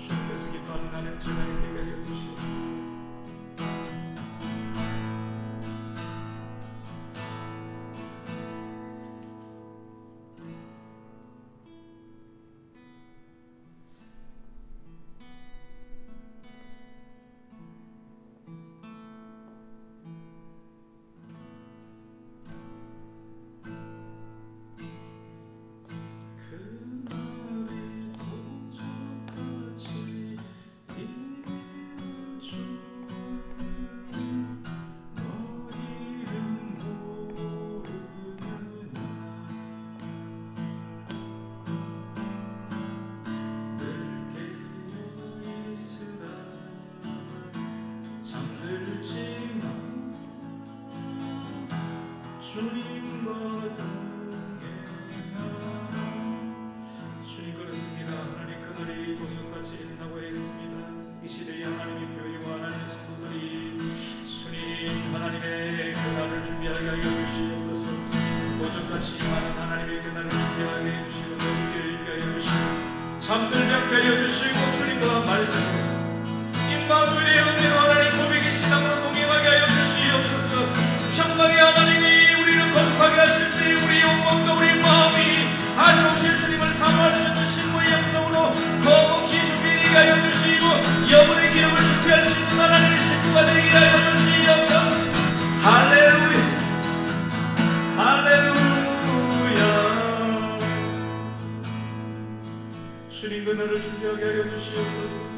주님께서 기뻐하는 하나님 제단이 되게 하여 주시옵소서. 주님 그렇습니다. 하나님 그들이 도전같이 일어나고 있습니다. 이 시대에 하나님의 교회와 하나님의 성도들이 주님 하나님의 그날을 준비하게 하여 주시옵소서. 도전같이 많은 하나님의 그날을 하였습니다. 임마누엘의 은혜로 하나님 고백의 신앙으로 동행하게 하여 주시옵소서. 평강의 하나님이 우리를 거룩하게 하실 때 우리 영혼과 우리 마음이 다시 오실 주님을 사모할 수 있는 신부의 양성으로 더없이 준비되게 하여 주시고 영혼의 기름을 준비할 수 있는 하나님의 신부가 되게 하여 주시옵소서. 할렐루야 할렐루야. 주님 그날을 준비하게 하여 주시옵소서.